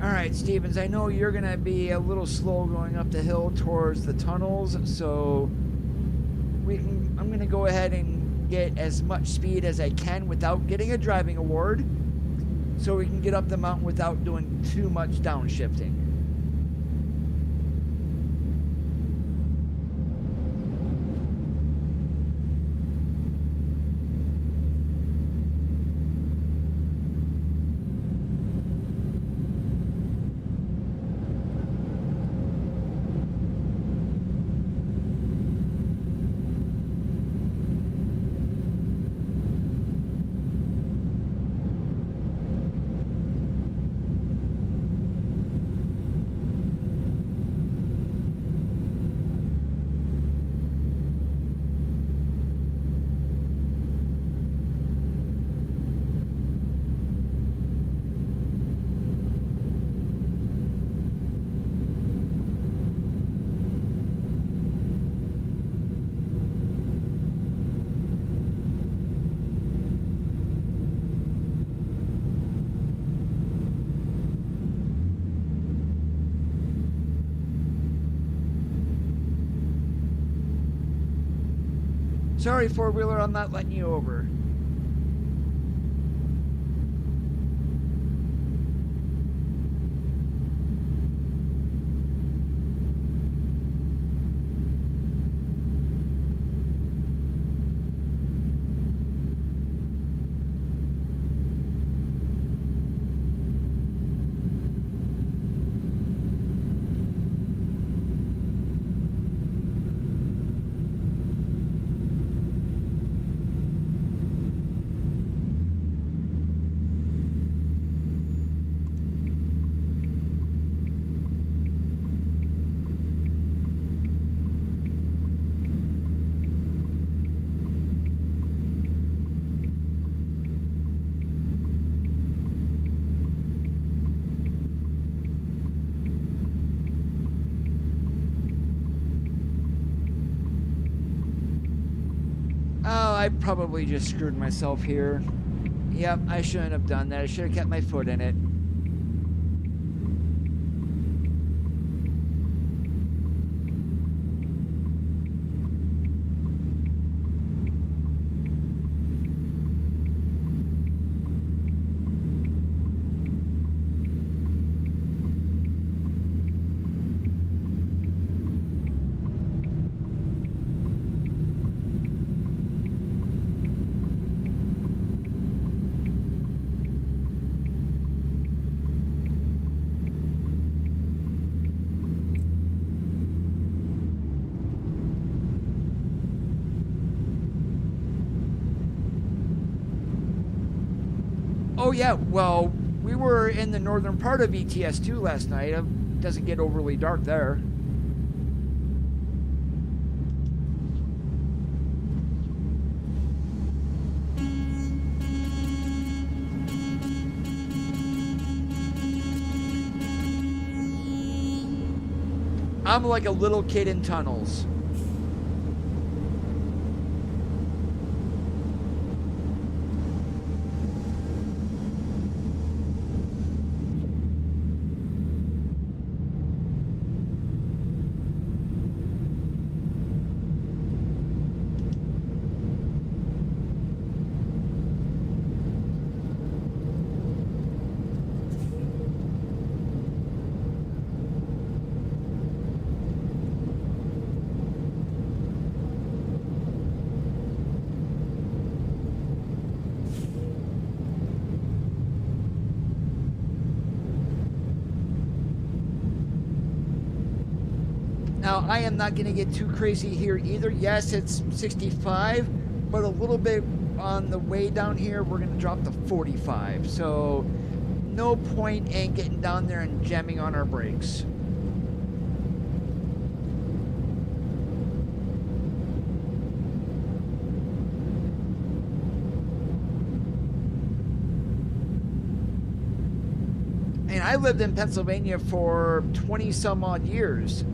All right, Stevens, I know you're going to be a little slow going up the hill towards the tunnels, so I'm going to go ahead and get as much speed as I can without getting a driving award, so we can get up the mountain without doing too much downshifting. Sorry, four-wheeler, I'm not letting you over. Oh, I probably just screwed myself here. Yep, I shouldn't have done that. I should have kept my foot in it. Oh yeah, well, we were in the northern part of ETS2 last night. It doesn't get overly dark there. I'm like a little kid in tunnels. Now, I am not going to get too crazy here either. Yes, it's 65, but a little bit on the way down here, we're going to drop to 45. So, no point in getting down there and jamming on our brakes. And I lived in Pennsylvania for 20 some odd years.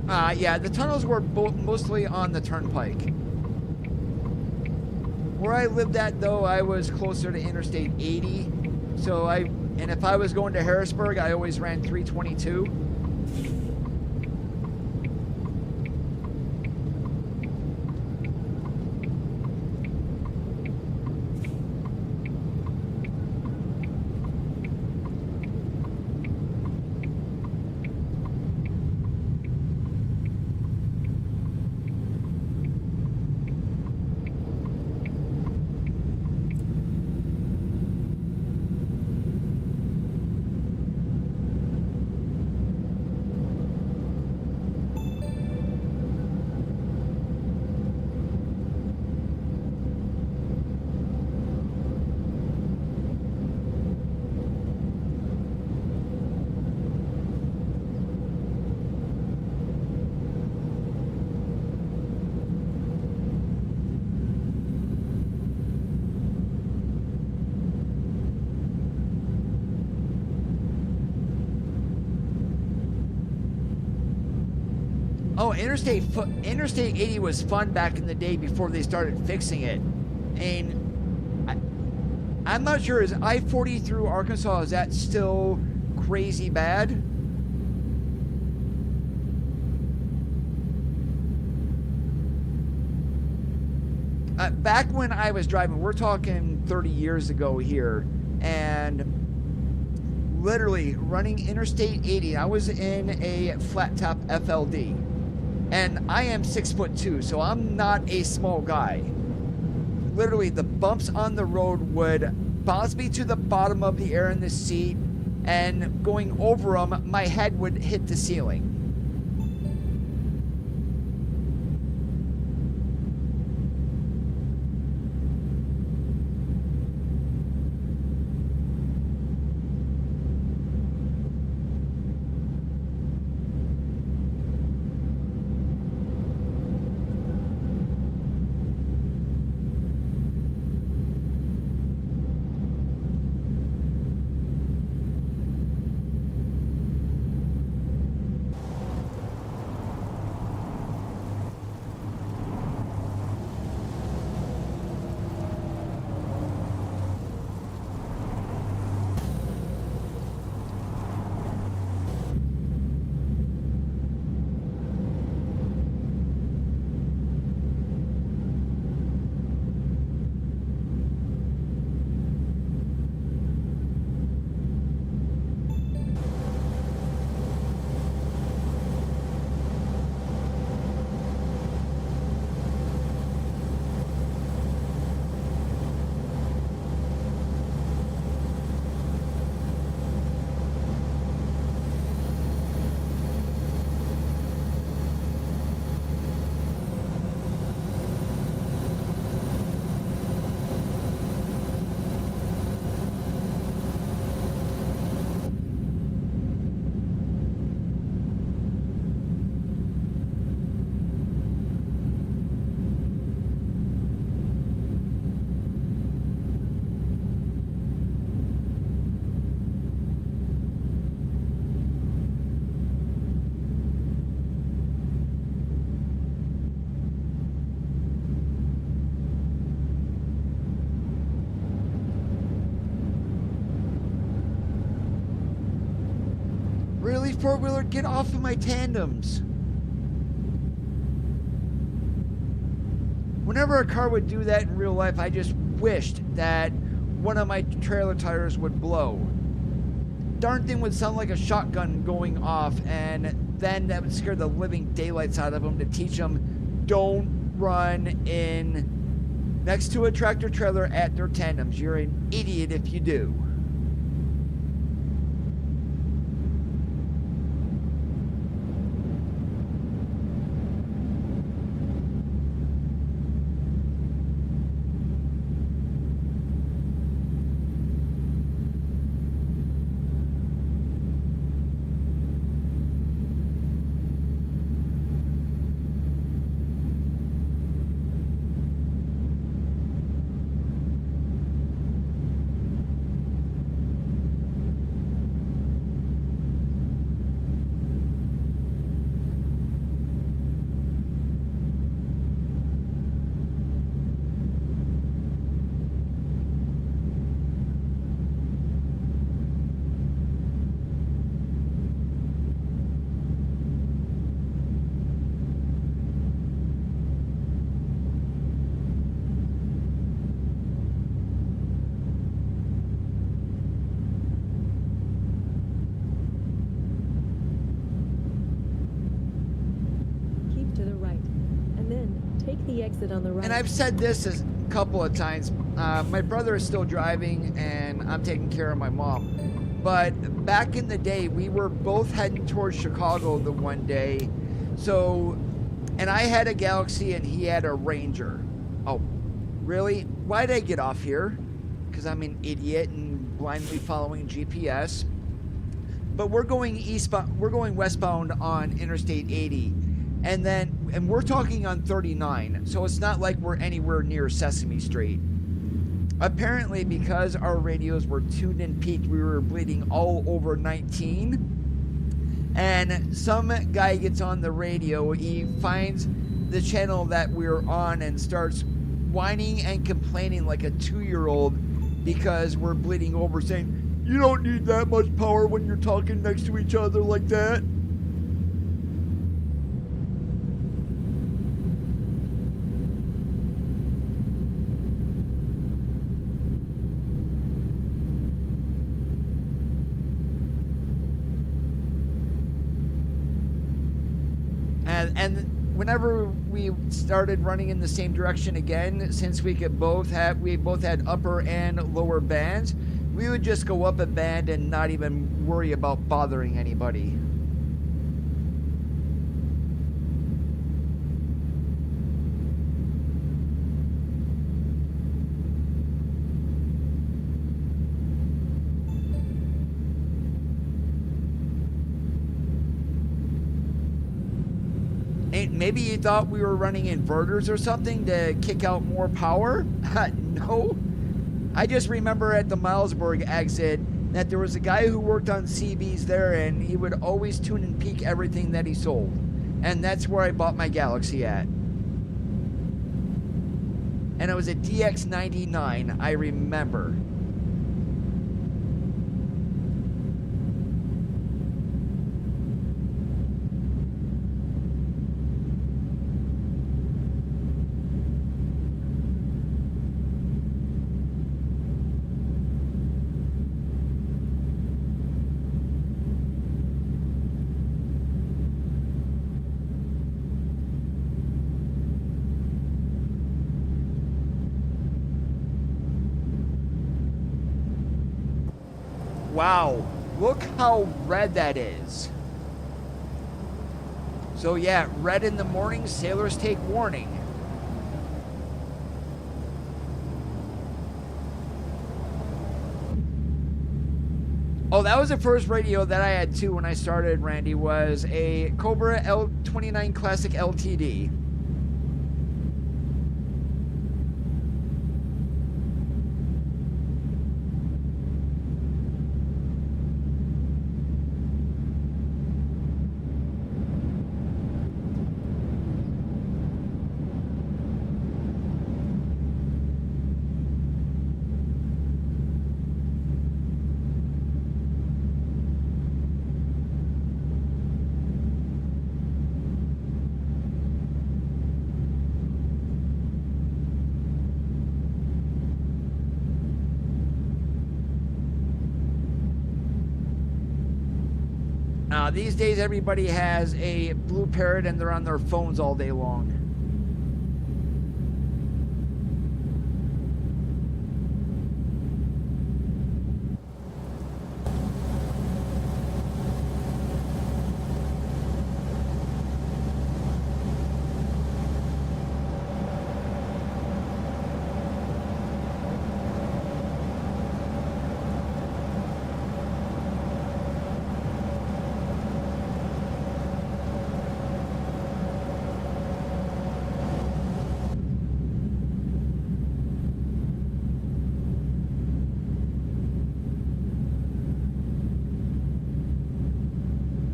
Yeah, the tunnels were mostly on the turnpike. Where I lived at, though, I was closer to Interstate 80. And if I was going to Harrisburg, I always ran 322. Oh, Interstate 80 was fun back in the day before they started fixing it. And I'm not sure, is I-40 through Arkansas, is that still crazy bad? Back when I was driving, we're talking 30 years ago here, and literally running Interstate 80, I was in a flat top FLD. And I am 6'2", so I'm not a small guy. Literally, the bumps on the road would bounce me to the bottom of the air in the seat, and going over them, my head would hit the ceiling. Really, four-wheeler, get off of my tandems. Whenever a car would do that in real life, I just wished that one of my trailer tires would blow. Darn thing would sound like a shotgun going off, and then that would scare the living daylights out of them to teach them, don't run in next to a tractor trailer at their tandems. You're an idiot if you do. exit on the right. And I've said this a couple of times. My brother is still driving, and I'm taking care of my mom. But back in the day, we were both heading towards Chicago the one day. So, and I had a Galaxy, and he had a Ranger. Oh, really? Why did I get off here? Because I'm an idiot and blindly following GPS. But we're going eastbound. We're going westbound on Interstate 80. And we're talking on 39, so it's not like we're anywhere near Sesame Street. Apparently, because our radios were tuned and peaked, we were bleeding all over 19. And some guy gets on the radio, he finds the channel that we're on and starts whining and complaining like a 2-year-old because we're bleeding over, saying, "You don't need that much power when you're talking next to each other like that." And whenever we started running in the same direction again, since we both had upper and lower bands, we would just go up a band and not even worry about bothering anybody. Maybe you thought we were running inverters or something to kick out more power? No. I just remember at the Milesburg exit that there was a guy who worked on CBs there, and he would always tune and peak everything that he sold. And that's where I bought my Galaxy at. And it was a DX99, I remember. Wow, look how red that is. So yeah, red in the morning, sailors take warning. Oh, that was the first radio that I had too when I started, Randy, was a Cobra L29 Classic LTD. These days, everybody has a Blue Parrot and they're on their phones all day long.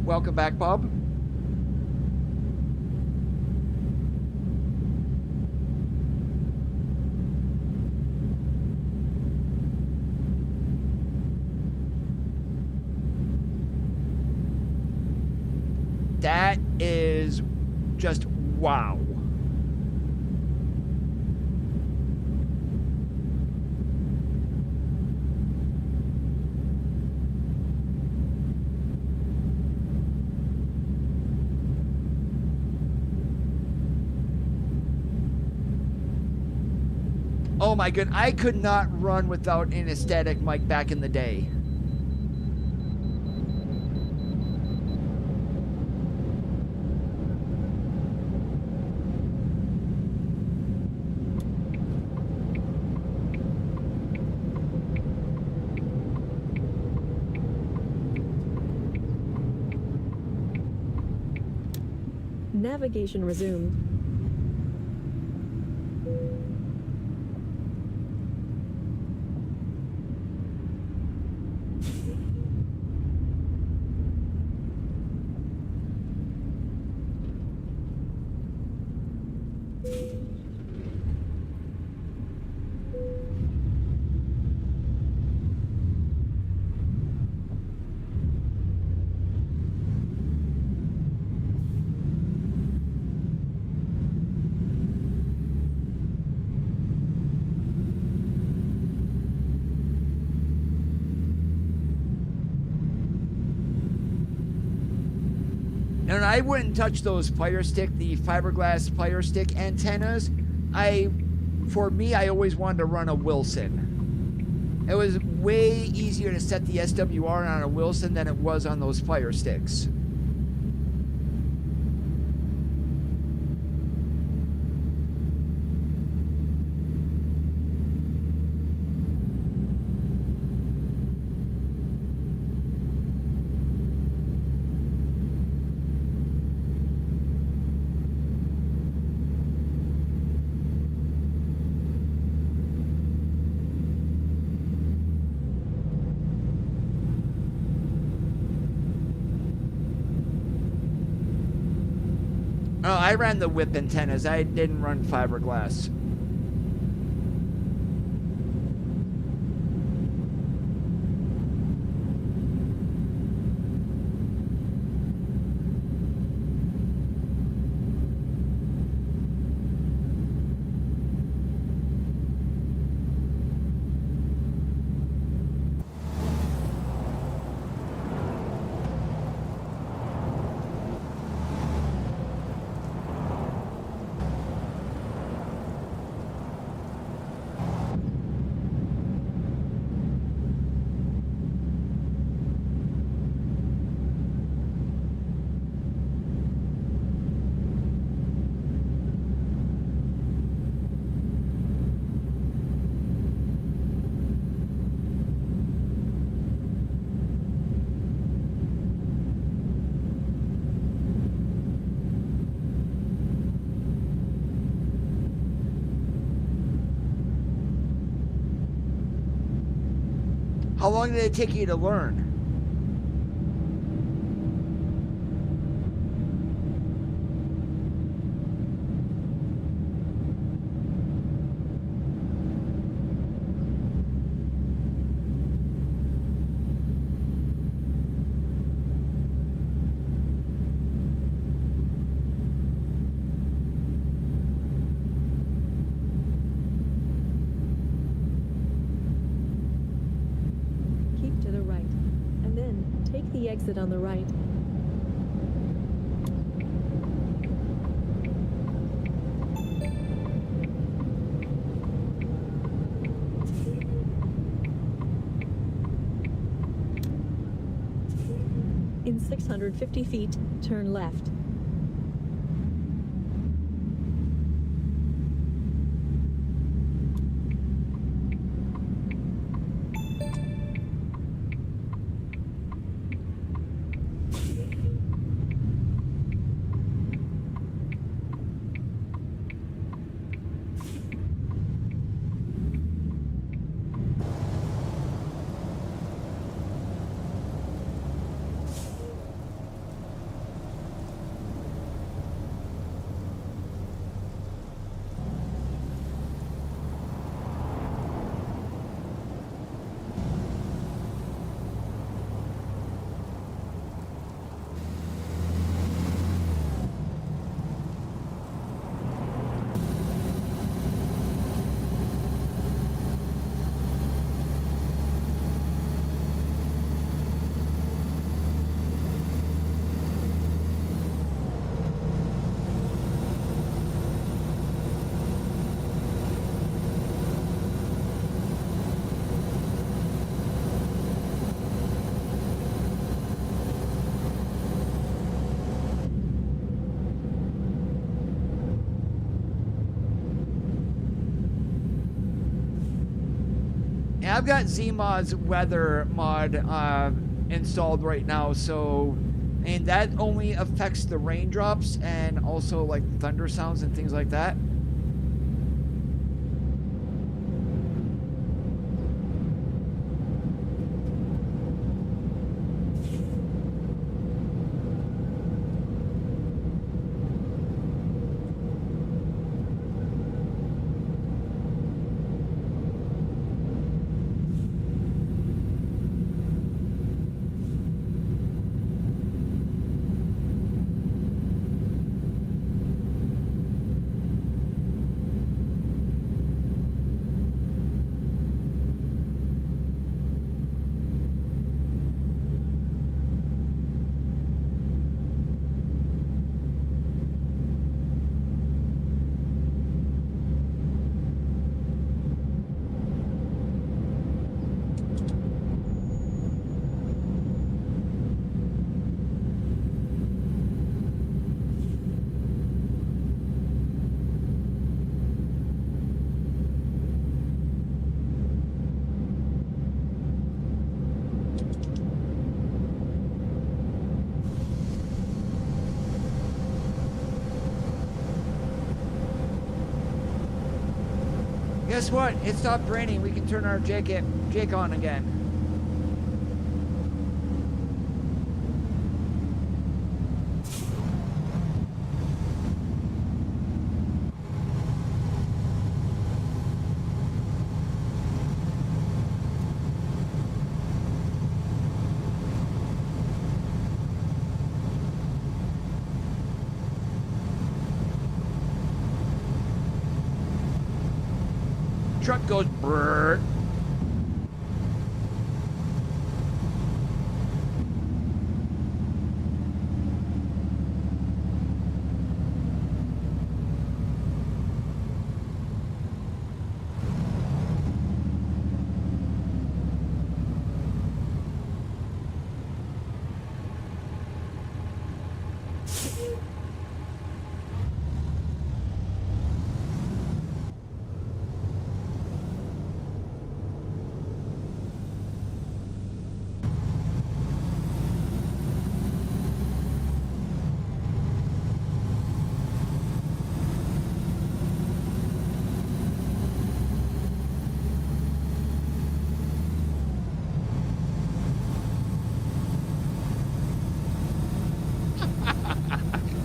Welcome back, Bob. That is just wow. Oh my good, I could not run without an aesthetic mic back in the day. Navigation resumed. And I wouldn't touch those the fiberglass Fire Stick antennas. For me, I always wanted to run a Wilson. It was way easier to set the SWR on a Wilson than it was on those Fire Sticks. Oh, I ran the whip antennas. I didn't run fiberglass. How long did it take you to learn? Keep to the right, and then take the exit on the right. In 650 feet, turn left. And I've got Zmod's weather mod installed right now, so, and that only affects the raindrops and also like thunder sounds and things like that. Guess what? It stopped raining. We can turn our Jake on again. Truck goes brrr.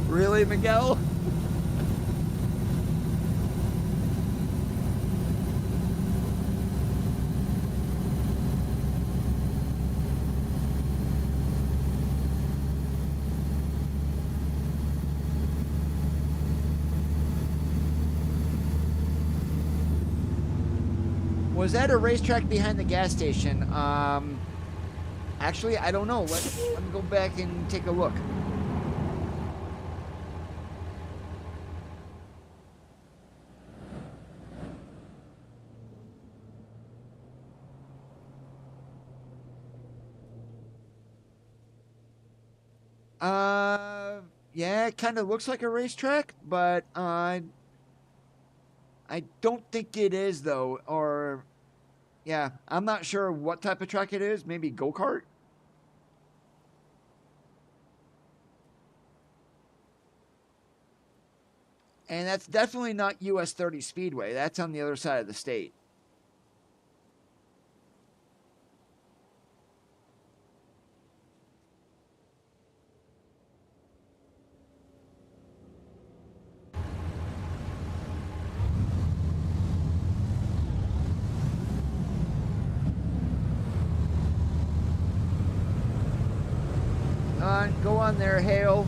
Really, Miguel? Was that a racetrack behind the gas station? Actually, I don't know. Let me go back and take a look. Yeah, it kind of looks like a racetrack, but I don't think it is though. Or, yeah, I'm not sure what type of track it is. Maybe go-kart? And that's definitely not US 30 Speedway. That's on the other side of the state. Go on there, Hale.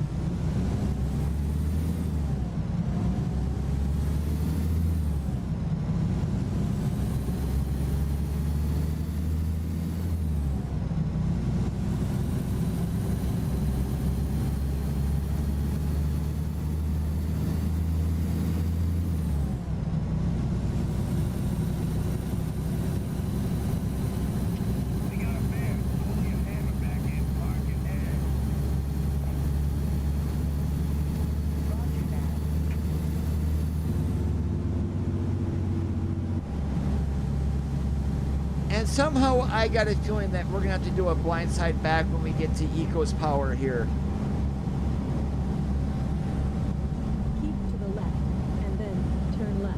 And somehow I got a feeling that we're going to have to do a blindside back when we get to Eco's power here. Keep to the left, and then turn left.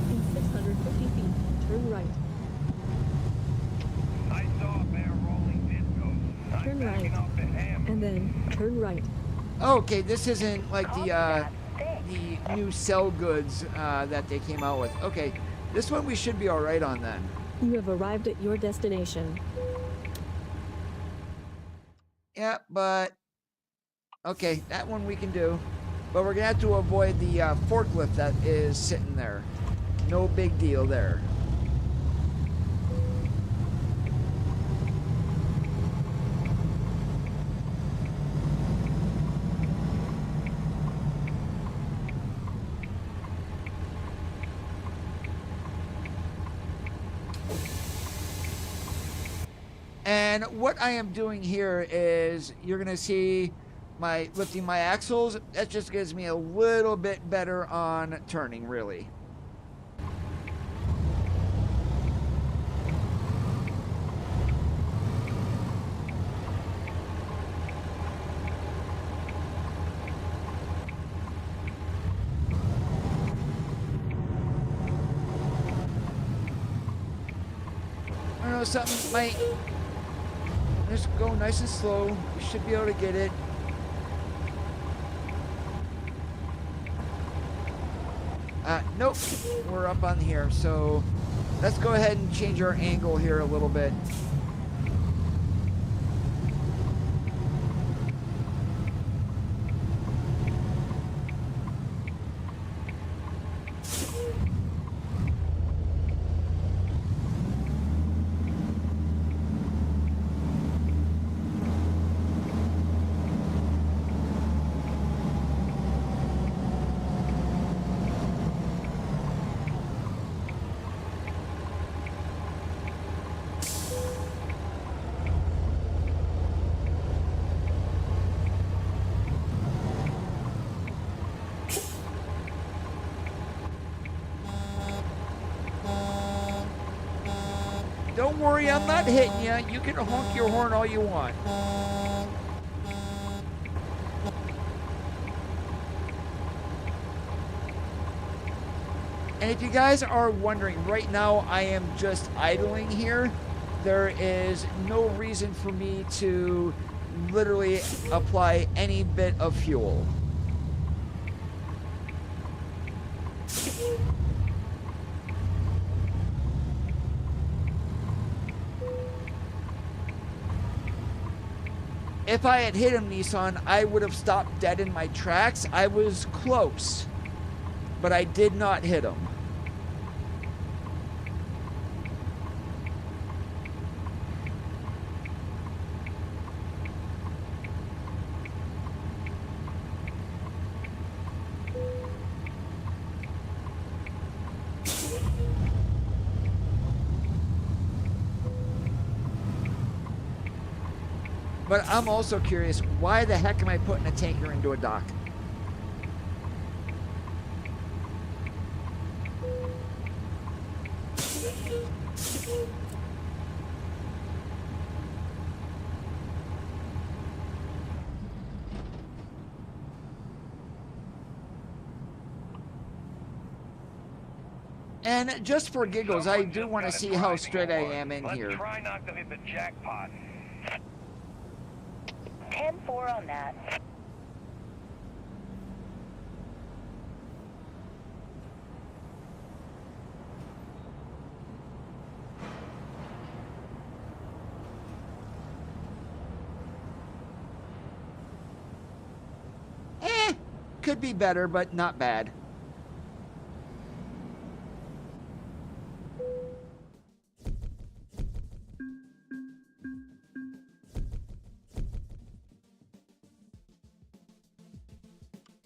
In 650 feet, turn right. I saw a pair of rolling discos. I'm Turn backing right. up the ham. And then turn right. Oh, okay, this isn't like Copy the that. Thanks. new cell goods that they came out with. Okay, this one we should be all right on then. You have arrived at your destination. Yeah, but okay, that one we can do. But we're gonna have to avoid the forklift that is sitting there. No big deal there. And what I am doing here is you're gonna see my lifting my axles. That just gives me a little bit better on turning, really. I don't know, something might just go nice and slow. We should be able to get it. Nope, we're up on here, so let's go ahead and change our angle here a little bit. Don't worry, I'm not hitting you. You can honk your horn all you want. And if you guys are wondering, right now I am just idling here. There is no reason for me to literally apply any bit of fuel. If I had hit him, Nissan, I would have stopped dead in my tracks. I was close, but I did not hit him. But I'm also curious, why the heck am I putting a tanker into a dock? And just for giggles, I do want to see how straight I am in here. Let's try not to hit the jackpot. 10-4 on that. Could be better, but not bad.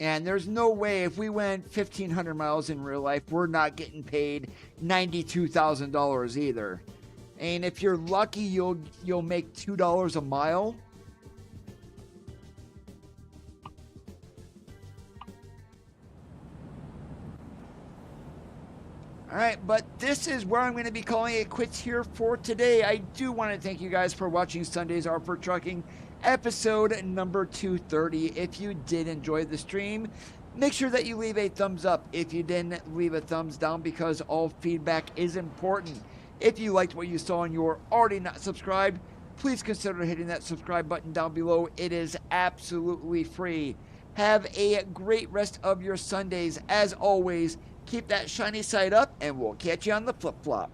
And there's no way if we went 1,500 miles in real life, we're not getting paid $92,000 either. And if you're lucky, you'll make $2 a mile. All right, but this is where I'm going to be calling it quits here for today. I do want to thank you guys for watching Sundays Are for Trucking, episode number 230. If you did enjoy the stream, make sure that you leave a thumbs up. If you didn't, leave a thumbs down, because all feedback is important. If you liked what you saw and you're already not subscribed, please consider hitting that subscribe button down below. It is absolutely free. Have a great rest of your Sundays. As always, keep that shiny side up, and we'll catch you on the flip-flop.